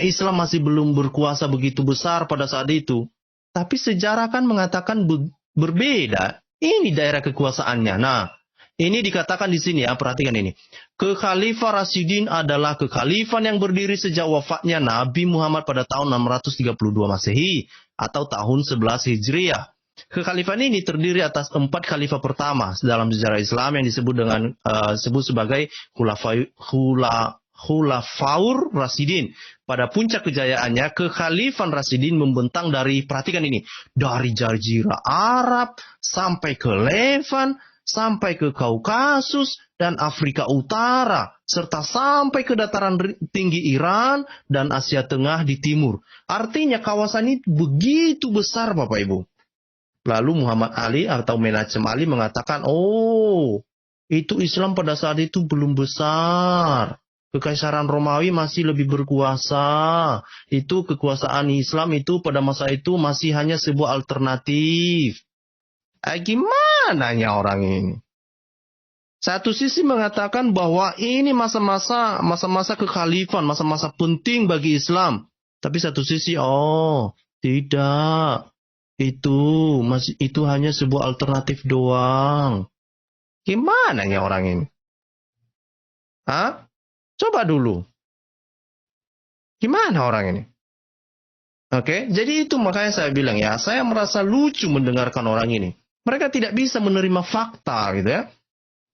Islam masih belum berkuasa begitu besar pada saat itu. Tapi sejarah kan mengatakan berbeda. Ini daerah kekuasaannya. Nah, ini dikatakan di sini ya, perhatikan ini. Kekhalifah Rasidin adalah kekhalifan yang berdiri sejak wafatnya Nabi Muhammad pada tahun 632 Masehi atau tahun 11 Hijriah. Kekhalifan ini terdiri atas 4 khalifah pertama dalam sejarah Islam yang disebut sebagai Khulafaur Rasidin. Pada puncak kejayaannya, kekhalifan Rasidin membentang dari, perhatikan ini, dari Jazirah Arab sampai ke Levan, sampai ke Kaukasus dan Afrika Utara, serta sampai ke dataran tinggi Iran dan Asia Tengah di timur. Artinya kawasan ini begitu besar Bapak Ibu. Lalu Muhammad Ali atau Menachem Ali mengatakan, oh, itu Islam pada saat itu belum besar. Kekaisaran Romawi masih lebih berkuasa. Itu kekuasaan Islam itu pada masa itu masih hanya sebuah alternatif. Gimana ya orang ini? Satu sisi mengatakan bahwa ini masa-masa kekhalifan, masa-masa penting bagi Islam. Tapi satu sisi, oh, tidak. Itu hanya sebuah alternatif doang. Gimana ya orang ini? Hah? Coba dulu. Gimana orang ini? Oke, jadi itu makanya saya bilang ya, saya merasa lucu mendengarkan orang ini. Mereka tidak bisa menerima fakta gitu ya.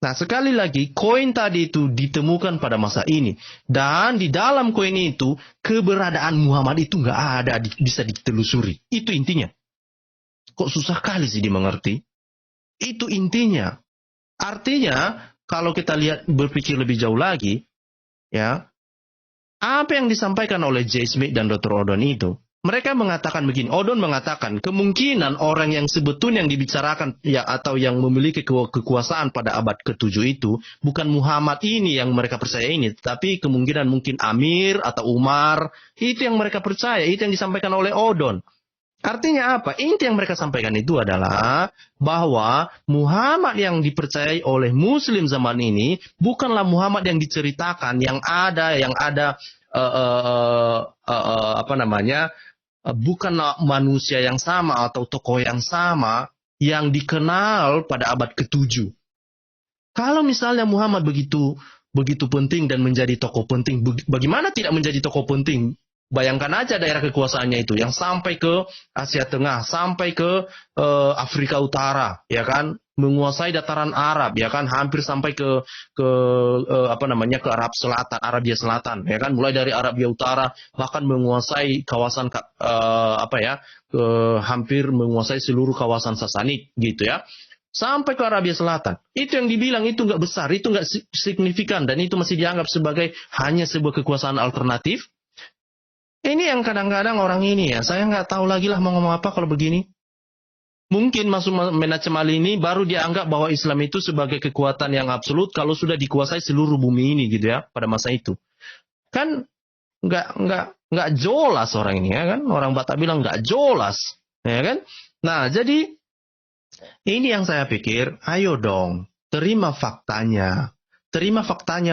Nah, sekali lagi, koin tadi itu ditemukan pada masa ini. Dan di dalam koin itu, keberadaan Muhammad itu nggak ada, bisa ditelusuri. Itu intinya. Kok susah kali sih dimengerti? Itu intinya. Artinya, kalau kita lihat berpikir lebih jauh lagi, ya, apa yang disampaikan oleh J. Smith dan Dr. Odon itu, mereka mengatakan begini, Odon mengatakan kemungkinan orang yang sebetulnya yang dibicarakan ya atau yang memiliki kekuasaan pada abad ke-7 itu bukan Muhammad ini yang mereka percaya ini, tapi kemungkinan mungkin Amir atau Umar, itu yang mereka percaya, itu yang disampaikan oleh Odon. Artinya apa? Inti yang mereka sampaikan itu adalah bahwa Muhammad yang dipercayai oleh Muslim zaman ini bukanlah Muhammad yang diceritakan, yang ada bukanlah manusia yang sama atau tokoh yang sama yang dikenal pada abad ke-7. Kalau misalnya Muhammad begitu penting dan menjadi tokoh penting, bagaimana tidak menjadi tokoh penting? Bayangkan aja daerah kekuasaannya itu yang sampai ke Asia Tengah, sampai ke Afrika Utara, ya kan, menguasai dataran Arab, ya kan, hampir sampai ke Arab Selatan, Arabia Selatan, ya kan, mulai dari Arabia Utara bahkan menguasai kawasan hampir menguasai seluruh kawasan Sasanid gitu ya. Sampai ke Arabia Selatan. Itu yang dibilang itu nggak besar, itu nggak signifikan dan itu masih dianggap sebagai hanya sebuah kekuasaan alternatif. Ini yang kadang-kadang orang ini ya, saya nggak tahu lagi lah mau ngomong apa kalau begini. Mungkin masuk Menachem Ali ini baru dianggap bahwa Islam itu sebagai kekuatan yang absolut kalau sudah dikuasai seluruh bumi ini gitu ya pada masa itu. Kan nggak jelas orang ini ya kan, orang Batak bilang nggak jelas, ya kan. Nah jadi ini yang saya pikir, ayo dong terima faktanya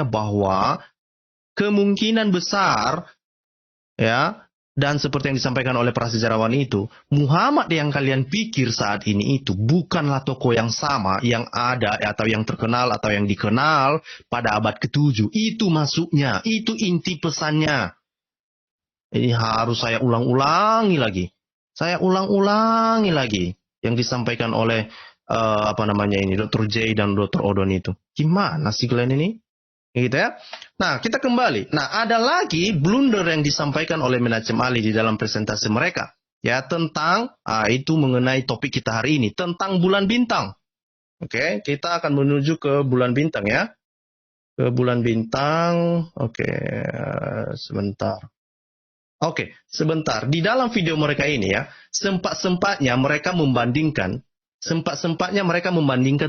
bahwa kemungkinan besar Ya, dan seperti yang disampaikan oleh para sejarawan itu, Muhammad yang kalian pikir saat ini itu bukanlah tokoh yang sama yang ada atau yang terkenal atau yang dikenal pada abad ke-7. Itu masuknya, itu inti pesannya. Ini harus saya ulang-ulangi lagi. Saya ulang-ulangi lagi yang disampaikan oleh Dr. J dan Dr. Odon itu. Gimana sih kalian ini? Gitu ya. Nah, kita kembali. Nah, ada lagi blunder yang disampaikan oleh Menachem Ali di dalam presentasi mereka. Ya, tentang itu mengenai topik kita hari ini, tentang bulan bintang. Oke, kita akan menuju ke bulan bintang ya. Ke bulan bintang. Sebentar. Sebentar. Di dalam video mereka ini ya, sempat-sempatnya mereka membandingkan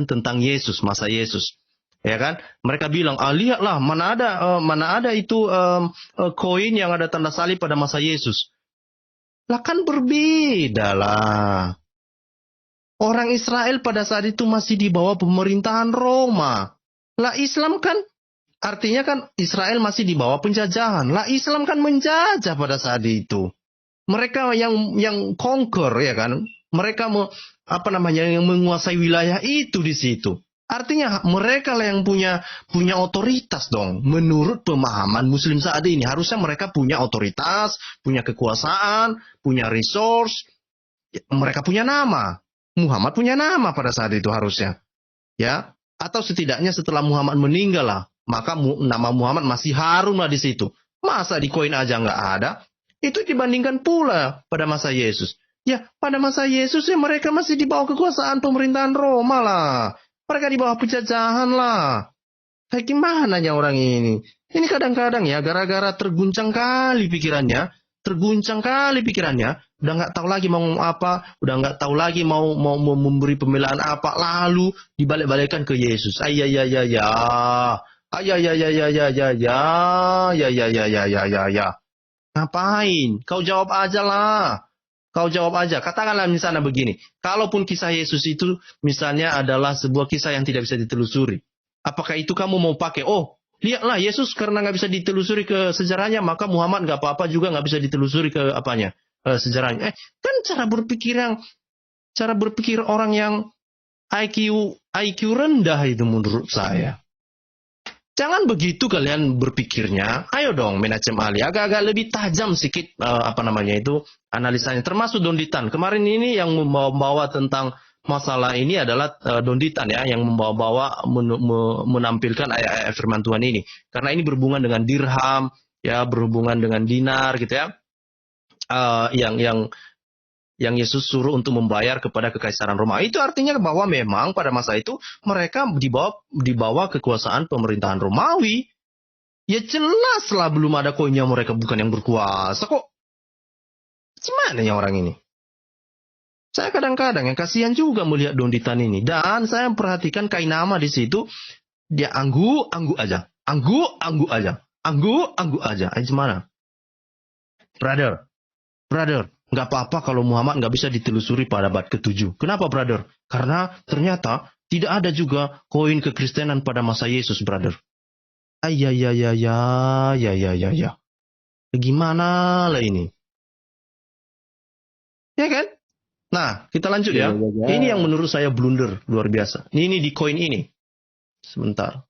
tentang Yesus, masa Yesus. Ya kan? Mereka bilang, lihatlah mana ada itu koin yang ada tanda salib pada masa Yesus. Lah kan berbeda lah. Orang Israel pada saat itu masih di bawah pemerintahan Roma. Lah Islam kan artinya kan Israel masih di bawah penjajahan. Lah Islam kan menjajah pada saat itu. Mereka yang conquer ya kan. Mereka yang menguasai wilayah itu di situ. Artinya mereka lah yang punya otoritas dong. Menurut pemahaman Muslim saat ini harusnya mereka punya otoritas, punya kekuasaan, punya resource. Mereka punya nama. Muhammad punya nama pada saat itu harusnya. Ya, atau setidaknya setelah Muhammad meninggal lah, maka nama Muhammad masih harum lah di situ. Masa di koin aja nggak ada? Itu dibandingkan pula pada masa Yesus. Ya, pada masa Yesus ya mereka masih di bawah kekuasaan pemerintahan Roma lah. Mereka di bawah penjajahan lah. Kayak gimana ya orang ini? Ini kadang-kadang ya gara-gara terguncang kali pikirannya. Udah nggak tahu lagi mau ngomong apa. Udah nggak tahu lagi mau memberi pembelaan apa. Lalu dibalik-balikkan ke Yesus. Ngapain? Kau jawab aja lah. Katakanlah misalnya begini. Kalaupun kisah Yesus itu misalnya adalah sebuah kisah yang tidak bisa ditelusuri. Apakah itu kamu mau pakai? Oh, lihatlah Yesus karena nggak bisa ditelusuri ke sejarahnya, maka Muhammad nggak apa-apa juga nggak bisa ditelusuri ke sejarahnya. Kan cara berpikir orang yang IQ rendah itu menurut saya. Jangan begitu kalian berpikirnya. Ayo dong, Menachem Ali agak-agak lebih tajam sedikit analisanya. Termasuk Don Ditan. Kemarin ini yang membawa tentang masalah ini adalah Don Ditan ya, yang membawa menampilkan ayat-ayat firman Tuhan ini. Karena ini berhubungan dengan dirham, ya berhubungan dengan dinar gitu ya. Yang Yesus suruh untuk membayar kepada kekaisaran Roma. Itu artinya bahwa memang pada masa itu mereka di bawah kekuasaan pemerintahan Romawi. Ya jelas lah belum ada koinnya mereka bukan yang berkuasa kok. Gimana ya orang ini? Saya kadang-kadang yang kasihan juga melihat Don Ditan ini. Dan saya perhatikan kainama di situ. Dia anggu aja. Anggu aja. Gimana? Brother. Nggak apa-apa kalau Muhammad nggak bisa ditelusuri pada abad ke-7. Kenapa, brother? Karena ternyata tidak ada juga koin kekristenan pada masa Yesus, brother. Ya. Gimana lah ini? Ya kan? Nah, kita lanjut ya. Ini yang menurut saya blunder luar biasa. Ini di koin ini. Sebentar.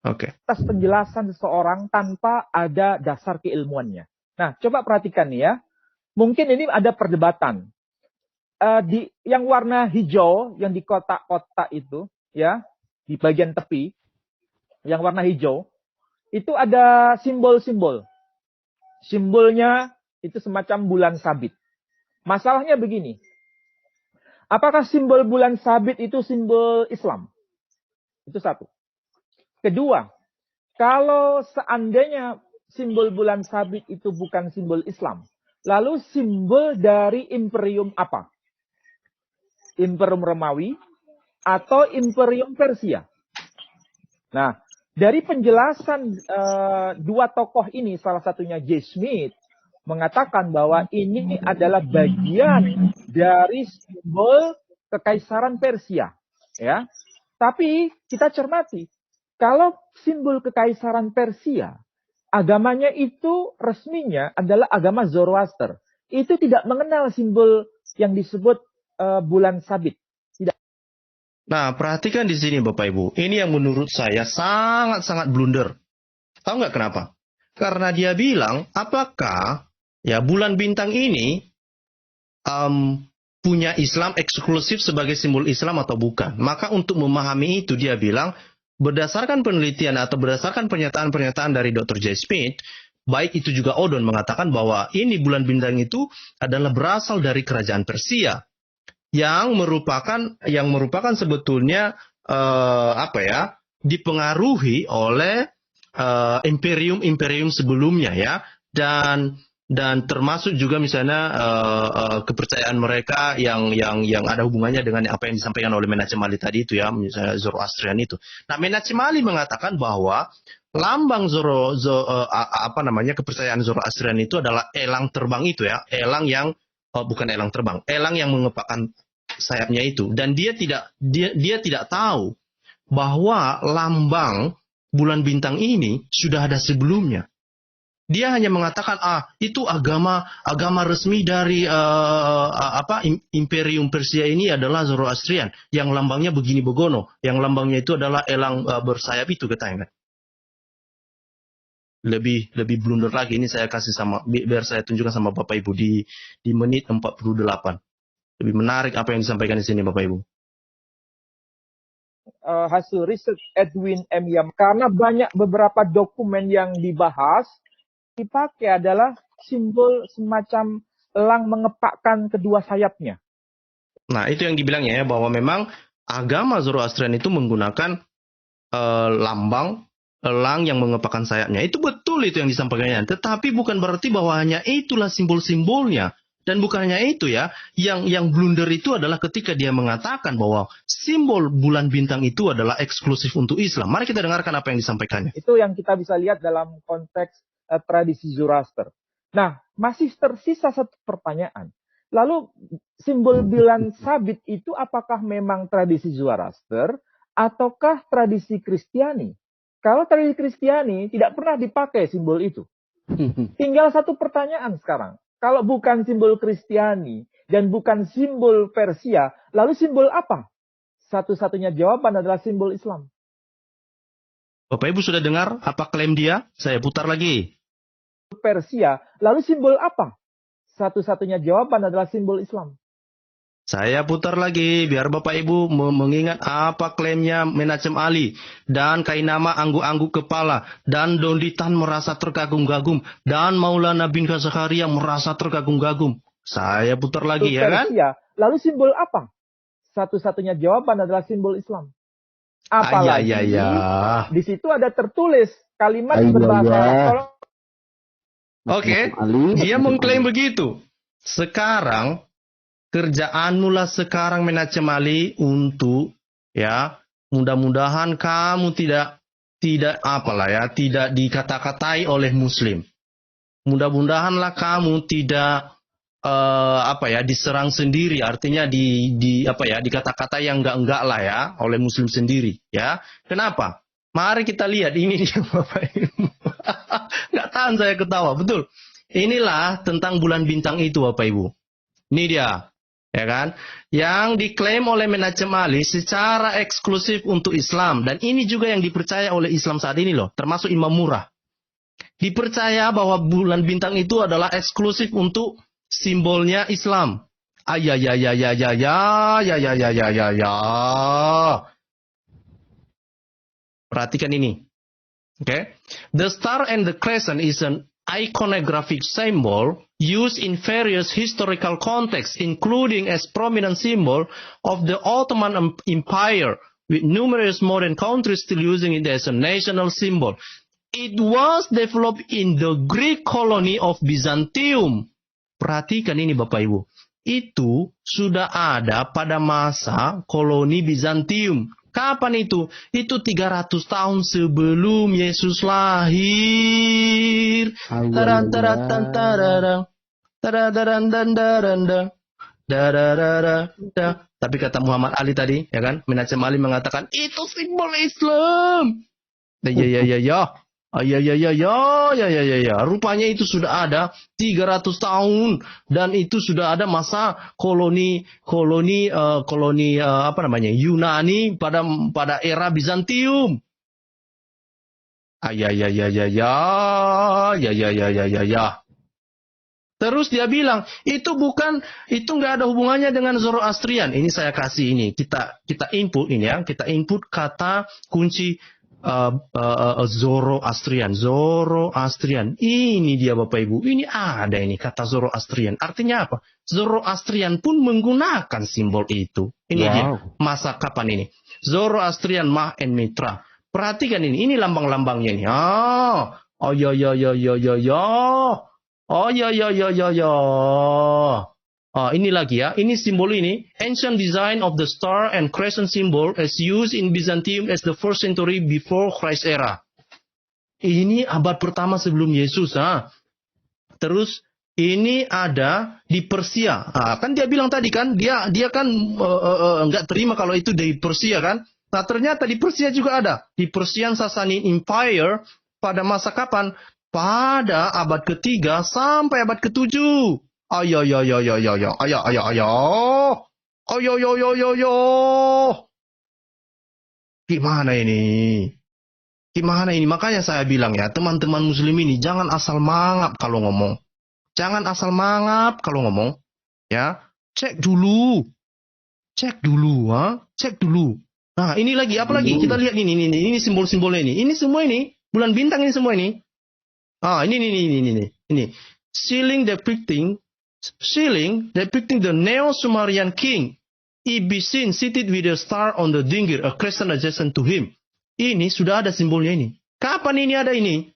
Oke. Atas penjelasan seseorang tanpa ada dasar keilmuannya. Nah, coba perhatikan nih ya. Mungkin ini ada perdebatan. Yang warna hijau, yang di kotak-kotak itu, ya, di bagian tepi, yang warna hijau, itu ada simbol-simbol. Simbolnya itu semacam bulan sabit. Masalahnya begini. Apakah simbol bulan sabit itu simbol Islam? Itu satu. Kedua, kalau seandainya simbol bulan sabit itu bukan simbol Islam, lalu simbol dari imperium apa? Imperium Romawi atau Imperium Persia? Nah, dari penjelasan dua tokoh ini, salah satunya J. Smith, mengatakan bahwa ini adalah bagian dari simbol kekaisaran Persia. Ya, tapi kita cermati, kalau simbol kekaisaran Persia agamanya itu resminya adalah agama Zoroaster. Itu tidak mengenal simbol yang disebut bulan sabit. Tidak. Nah, perhatikan di sini Bapak Ibu. Ini yang menurut saya sangat-sangat blunder. Tahu nggak kenapa? Karena dia bilang, apakah ya bulan bintang ini punya Islam eksklusif sebagai simbol Islam atau bukan? Maka untuk memahami itu dia bilang, berdasarkan penelitian atau berdasarkan pernyataan-pernyataan dari Dr. J. Smith, baik itu juga Odon mengatakan bahwa ini bulan bintang itu adalah berasal dari kerajaan Persia yang merupakan sebetulnya dipengaruhi oleh imperium sebelumnya ya, dan termasuk juga misalnya kepercayaan mereka yang ada hubungannya dengan apa yang disampaikan oleh Menachem Ali tadi itu ya, misalnya Zoroastrian itu. Nah, Menachem Ali mengatakan bahwa lambang kepercayaan Zoroastrian itu adalah elang terbang itu ya, elang yang bukan elang terbang, elang yang mengepakkan sayapnya itu, dan dia tidak tahu bahwa lambang bulan bintang ini sudah ada sebelumnya. Dia hanya mengatakan itu agama resmi dari Imperium Persia ini adalah Zoroastrian yang lambangnya begini begono, yang lambangnya itu adalah elang bersayap itu katanya. Lebih blunder lagi ini saya kasih biar saya tunjukkan sama Bapak Ibu di menit 48. Lebih menarik apa yang disampaikan di sini Bapak Ibu. Hasil riset Edwin M. Yam, karena beberapa dokumen yang dibahas dipakai adalah simbol semacam elang mengepakkan kedua sayapnya. Nah, itu yang dibilangnya ya, bahwa memang agama Zoroastrian itu menggunakan lambang elang yang mengepakkan sayapnya. Itu betul itu yang disampaikannya. Tetapi bukan berarti bahwa hanya itulah simbol-simbolnya. Dan bukan hanya itu ya, yang blunder itu adalah ketika dia mengatakan bahwa simbol bulan bintang itu adalah eksklusif untuk Islam. Mari kita dengarkan apa yang disampaikannya. Itu yang kita bisa lihat dalam konteks tradisi Zoroaster. Nah, masih tersisa satu pertanyaan. Lalu simbol bulan sabit itu apakah memang tradisi Zoroaster ataukah tradisi Kristiani? Kalau tradisi Kristiani tidak pernah dipakai simbol itu. Tinggal satu pertanyaan sekarang. Kalau bukan simbol Kristiani dan bukan simbol Persia, lalu simbol apa? Satu-satunya jawaban adalah simbol Islam. Bapak Ibu sudah dengar apa klaim dia? Saya putar lagi. Persia, lalu simbol apa? Satu-satunya jawaban adalah simbol Islam. Saya putar lagi biar Bapak Ibu mengingat apa klaimnya Menachem Ali dan Kainama angguk-angguk kepala dan Donditan merasa terkagum-kagum dan Maulana bin Zakaria merasa terkagum-kagum. Saya putar lagi ya kan? Lalu simbol apa? Satu-satunya jawaban adalah simbol Islam. Apalagi di situ ada tertulis kalimat berbahasa Arab. Oke, dia mengklaim begitu. Sekarang kerjaanmu lah sekarang Menachem Ali untuk ya mudah-mudahan kamu tidak dikata-katai oleh Muslim. Mudah-mudahanlah kamu tidak diserang sendiri, artinya dikata-kata yang enggak lah ya oleh Muslim sendiri ya. Kenapa? Mari kita lihat ini dia Bapak Ibu. Nggak tahan saya ketawa, betul. Inilah tentang bulan bintang itu Bapak Ibu. Ini dia. Ya kan? Yang diklaim oleh Menachem Ali secara eksklusif untuk Islam, dan ini juga yang dipercaya oleh Islam saat ini loh, termasuk Imam Murah. Dipercaya bahwa bulan bintang itu adalah eksklusif untuk simbolnya Islam. Perhatikan ini. Okay? The star and the crescent is an iconographic symbol used in various historical contexts, including as prominent symbol of the Ottoman Empire, with numerous modern countries still using it as a national symbol. It was developed in the Greek colony of Byzantium. Perhatikan ini Bapak Ibu. Itu sudah ada pada masa koloni Bizantium. Kapan itu? Itu 300 tahun sebelum Yesus lahir. Tapi kata Muhammad Ali tadi, ya kan? Menachem Ali mengatakan itu simbol Islam. Ya. Rupanya itu sudah ada 300 tahun dan itu sudah ada masa koloni Yunani pada era Bizantium. Terus dia bilang, itu nggak ada hubungannya dengan Zoroastrian. Ini saya kasih ini, kita input ini ya, kita input kata kunci Zoroastrian. Ini dia Bapak Ibu, ini ada ini kata Zoroastrian. Artinya apa? Zoroastrian pun menggunakan simbol itu. Ini dia, masa kapan ini? Zoroastrian Mah and Mitra. Perhatikan ini lambang-lambangnya nih. Ini lagi ya. Ini simbol ini. Ancient design of the star and crescent symbol as used in Byzantium as the first century before Christ era. Ini abad pertama sebelum Yesus. Terus ini ada di Persia. Kan dia bilang tadi kan, dia kan nggak terima kalau itu dari Persia kan. Nah ternyata di Persia juga ada. Di Persian Sasani Empire pada masa kapan? Pada abad ke-3 sampai abad ke-7. Gimana ini? Makanya saya bilang ya, teman-teman muslim ini jangan asal mangap kalau ngomong. Ya, cek dulu. Nah, ini lagi apa lagi? Kita lihat ini simbol-simbolnya ini. Ini semua ini, bulan bintang ini semua ini. Ini. Ceiling depicting the Neo-Sumerian king. Ibisin seated with a star on the dingir, a crescent adjacent to him. Ini sudah ada simbolnya ini. Kapan ini ada ini?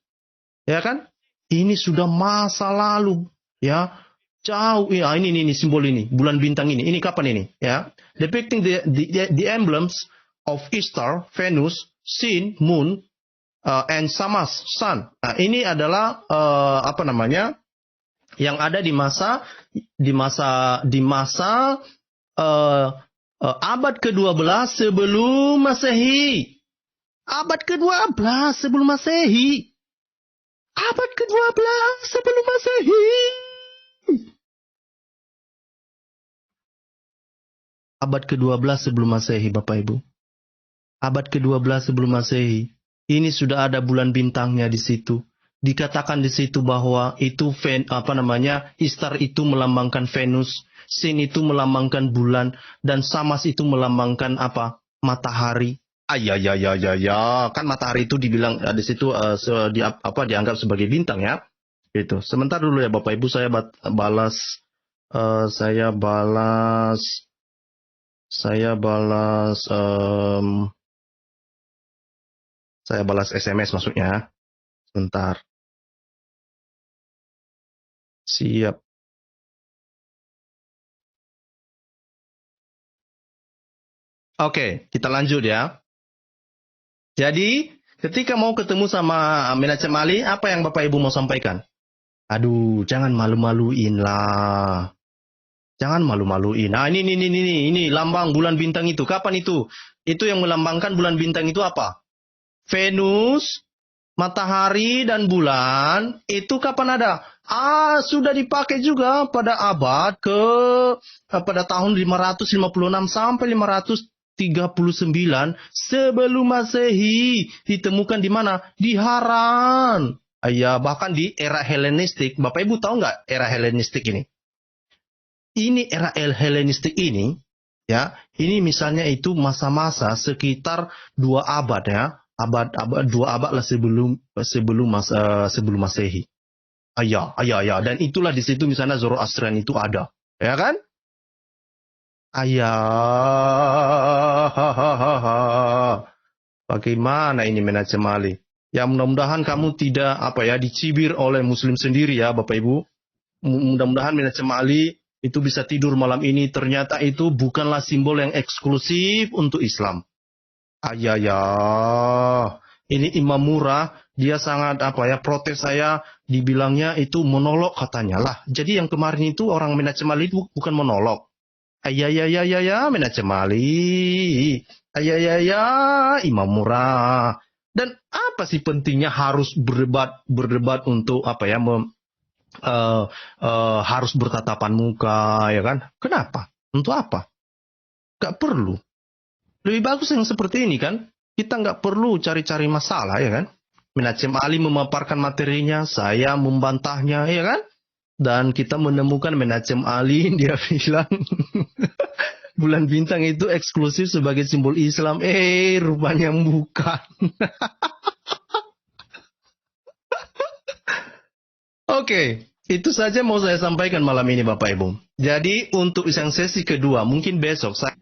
Ya kan? Ini sudah masa lalu, ya. Jauh. Ya, ini simbol ini, bulan bintang ini. Ini kapan ini? Ya. Depicting the emblems of Ishtar, Venus, Sin, Moon, and Samas, Sun. Nah, ini adalah yang ada di masa abad ke-12 sebelum Masehi. Abad ke-12 sebelum Masehi. Abad ke-12 sebelum Masehi, Bapak Ibu. Abad ke-12 sebelum Masehi. Ini sudah ada bulan bintangnya di situ. Dikatakan di situ bahwa itu Ishtar itu melambangkan Venus, Sin itu melambangkan bulan, dan Samas itu melambangkan apa? Matahari. Kan matahari itu dibilang di situ dianggap sebagai bintang ya. Itu. Sebentar dulu ya Bapak Ibu, saya balas SMS maksudnya. Sebentar. Siap. Oke, kita lanjut ya. Jadi, ketika mau ketemu sama Menachem Ali, apa yang Bapak Ibu mau sampaikan? Aduh, jangan malu-maluin lah. Nah, ini lambang bulan bintang itu. Kapan itu? Itu yang melambangkan bulan bintang itu apa? Venus, matahari, dan bulan. Itu kapan ada? Sudah dipakai juga pada pada tahun 556 sampai 539 sebelum Masehi. Ditemukan di mana? Di Haran. Bahkan di era Helenistik. Bapak Ibu tahu nggak era Helenistik ini? Ini era Helenistik ini, ya, ini misalnya itu masa-masa sekitar 2 abad ya, 2 abad lah sebelum Masehi. Dan itulah di situ misalnya Zoroastrian itu ada, ya kan? Bagaimana ini Menachem Ali? Ya mudah-mudahan kamu tidak dicibir oleh Muslim sendiri ya Bapak Ibu. Mudah-mudahan Menachem Ali itu bisa tidur malam ini, ternyata itu bukanlah simbol yang eksklusif untuk Islam. Ini Imam Murah, dia sangat protes saya, dibilangnya itu monolog katanya lah. Jadi yang kemarin itu orang Menachem Ali itu bukan monolog. Menachem Ali. Imam Murah. Dan apa sih pentingnya harus berdebat untuk apa ya, harus bertatapan muka, ya kan? Kenapa? Untuk apa? Gak perlu. Lebih bagus yang seperti ini kan? Kita nggak perlu cari-cari masalah, ya kan? Menacem Ali memaparkan materinya, saya membantahnya, ya kan? Dan kita menemukan Menacem Ali, dia bilang bulan bintang itu eksklusif sebagai simbol Islam. Rupanya bukan. Oke, itu saja mau saya sampaikan malam ini Bapak Ibu. Jadi untuk yang sesi kedua, mungkin besok saya...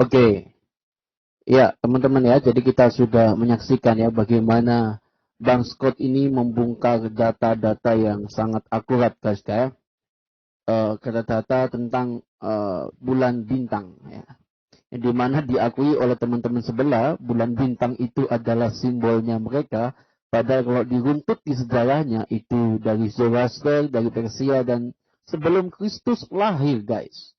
Oke. Ya, teman-teman ya, jadi kita sudah menyaksikan ya bagaimana Bang Scott ini membongkar data-data yang sangat akurat guys ya. Data-data tentang bulan bintang ya. Yang dimana diakui oleh teman-teman sebelah, bulan bintang itu adalah simbolnya mereka. Padahal kalau diruntut di sejarahnya itu dari Zoroaster, dari Persia dan sebelum Kristus lahir guys.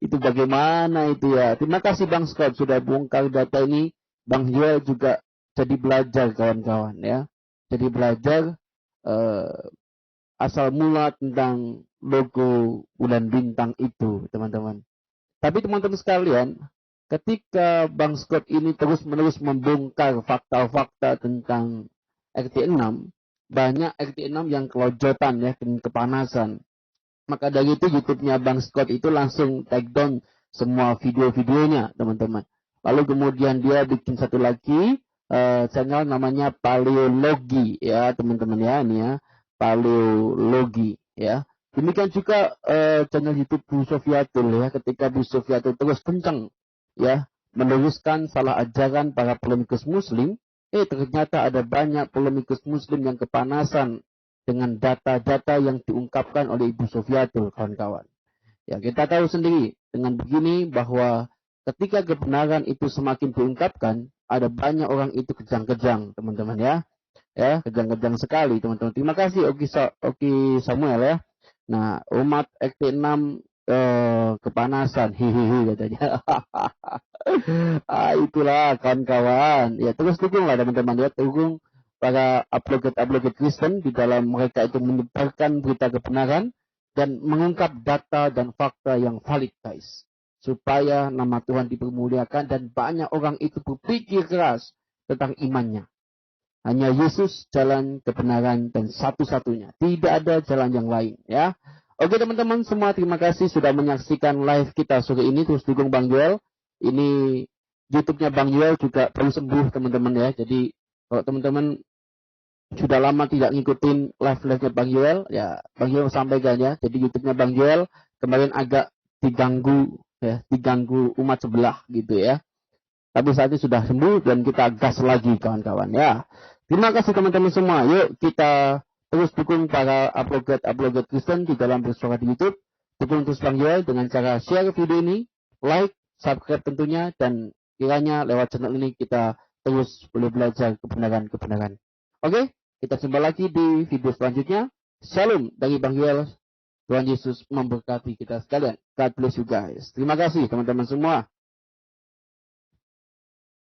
Itu bagaimana itu ya. Terima kasih Bang Scott sudah bongkar data ini. Bang Joel juga jadi belajar kawan-kawan ya. Jadi belajar asal mula tentang logo bulan bintang itu teman-teman. Tapi teman-teman sekalian, ketika Bang Scott ini terus-menerus membongkar fakta-fakta tentang RT6, banyak RT6 yang kelojotan ya, kepanasan. Maka dari itu YouTube-nya Bang Scott itu langsung take down semua video-videonya teman-teman. Lalu kemudian dia bikin satu lagi channel namanya Paleologi ya teman-teman ya, ini ya Paleologi ya. Demikian juga channel YouTube Bu Sofiatul ya, ketika Bu Sofiatul terus kencang ya meneruskan salah ajaran para polemikus Muslim, ternyata ada banyak polemikus Muslim yang kepanasan dengan data-data yang diungkapkan oleh Ibu Sofiatul kawan-kawan. Ya kita tahu sendiri dengan begini bahwa ketika kebenaran itu semakin diungkapkan, ada banyak orang itu kejang-kejang, teman-teman ya. Ya, kejang-kejang sekali, teman-teman. Terima kasih Oki Samuel ya. Nah, umat RT6 kepanasan, hihihi katanya. Itulah kawan-kawan. Ya, terus dukunglah teman-teman ya, dukung para upload Kristen di dalam mereka itu menyebarkan berita kebenaran dan mengungkap data dan fakta yang valid, guys. Supaya nama Tuhan dipermuliakan dan banyak orang itu berpikir keras tentang imannya. Hanya Yesus jalan kebenaran dan satu-satunya. Tidak ada jalan yang lain ya. Oke teman-teman semua, terima kasih sudah menyaksikan live kita sore ini. Terus dukung Bang Joel. Ini YouTube-nya Bang Joel juga perlu sembuh teman-teman ya. Jadi kalau teman-teman sudah lama tidak ngikutin live-nya Bang Joel, ya Bang Joel sampaikan ya. Jadi YouTube-nya Bang Joel kemarin agak diganggu umat sebelah gitu ya. Tapi saat ini sudah sembuh dan kita gas lagi kawan-kawan ya. Terima kasih teman-teman semua. Yuk kita terus dukung para upload Kristen di dalam bersuara di YouTube. Dukung terus Bang Joel dengan cara share video ini, like, subscribe tentunya, dan kiranya lewat channel ini kita terus boleh belajar kebenaran-kebenaran. Oke, kita jumpa lagi di video selanjutnya. Shalom dari Bang Joel. Tuhan Yesus memberkati kita sekalian. God bless you guys. Terima kasih teman-teman semua.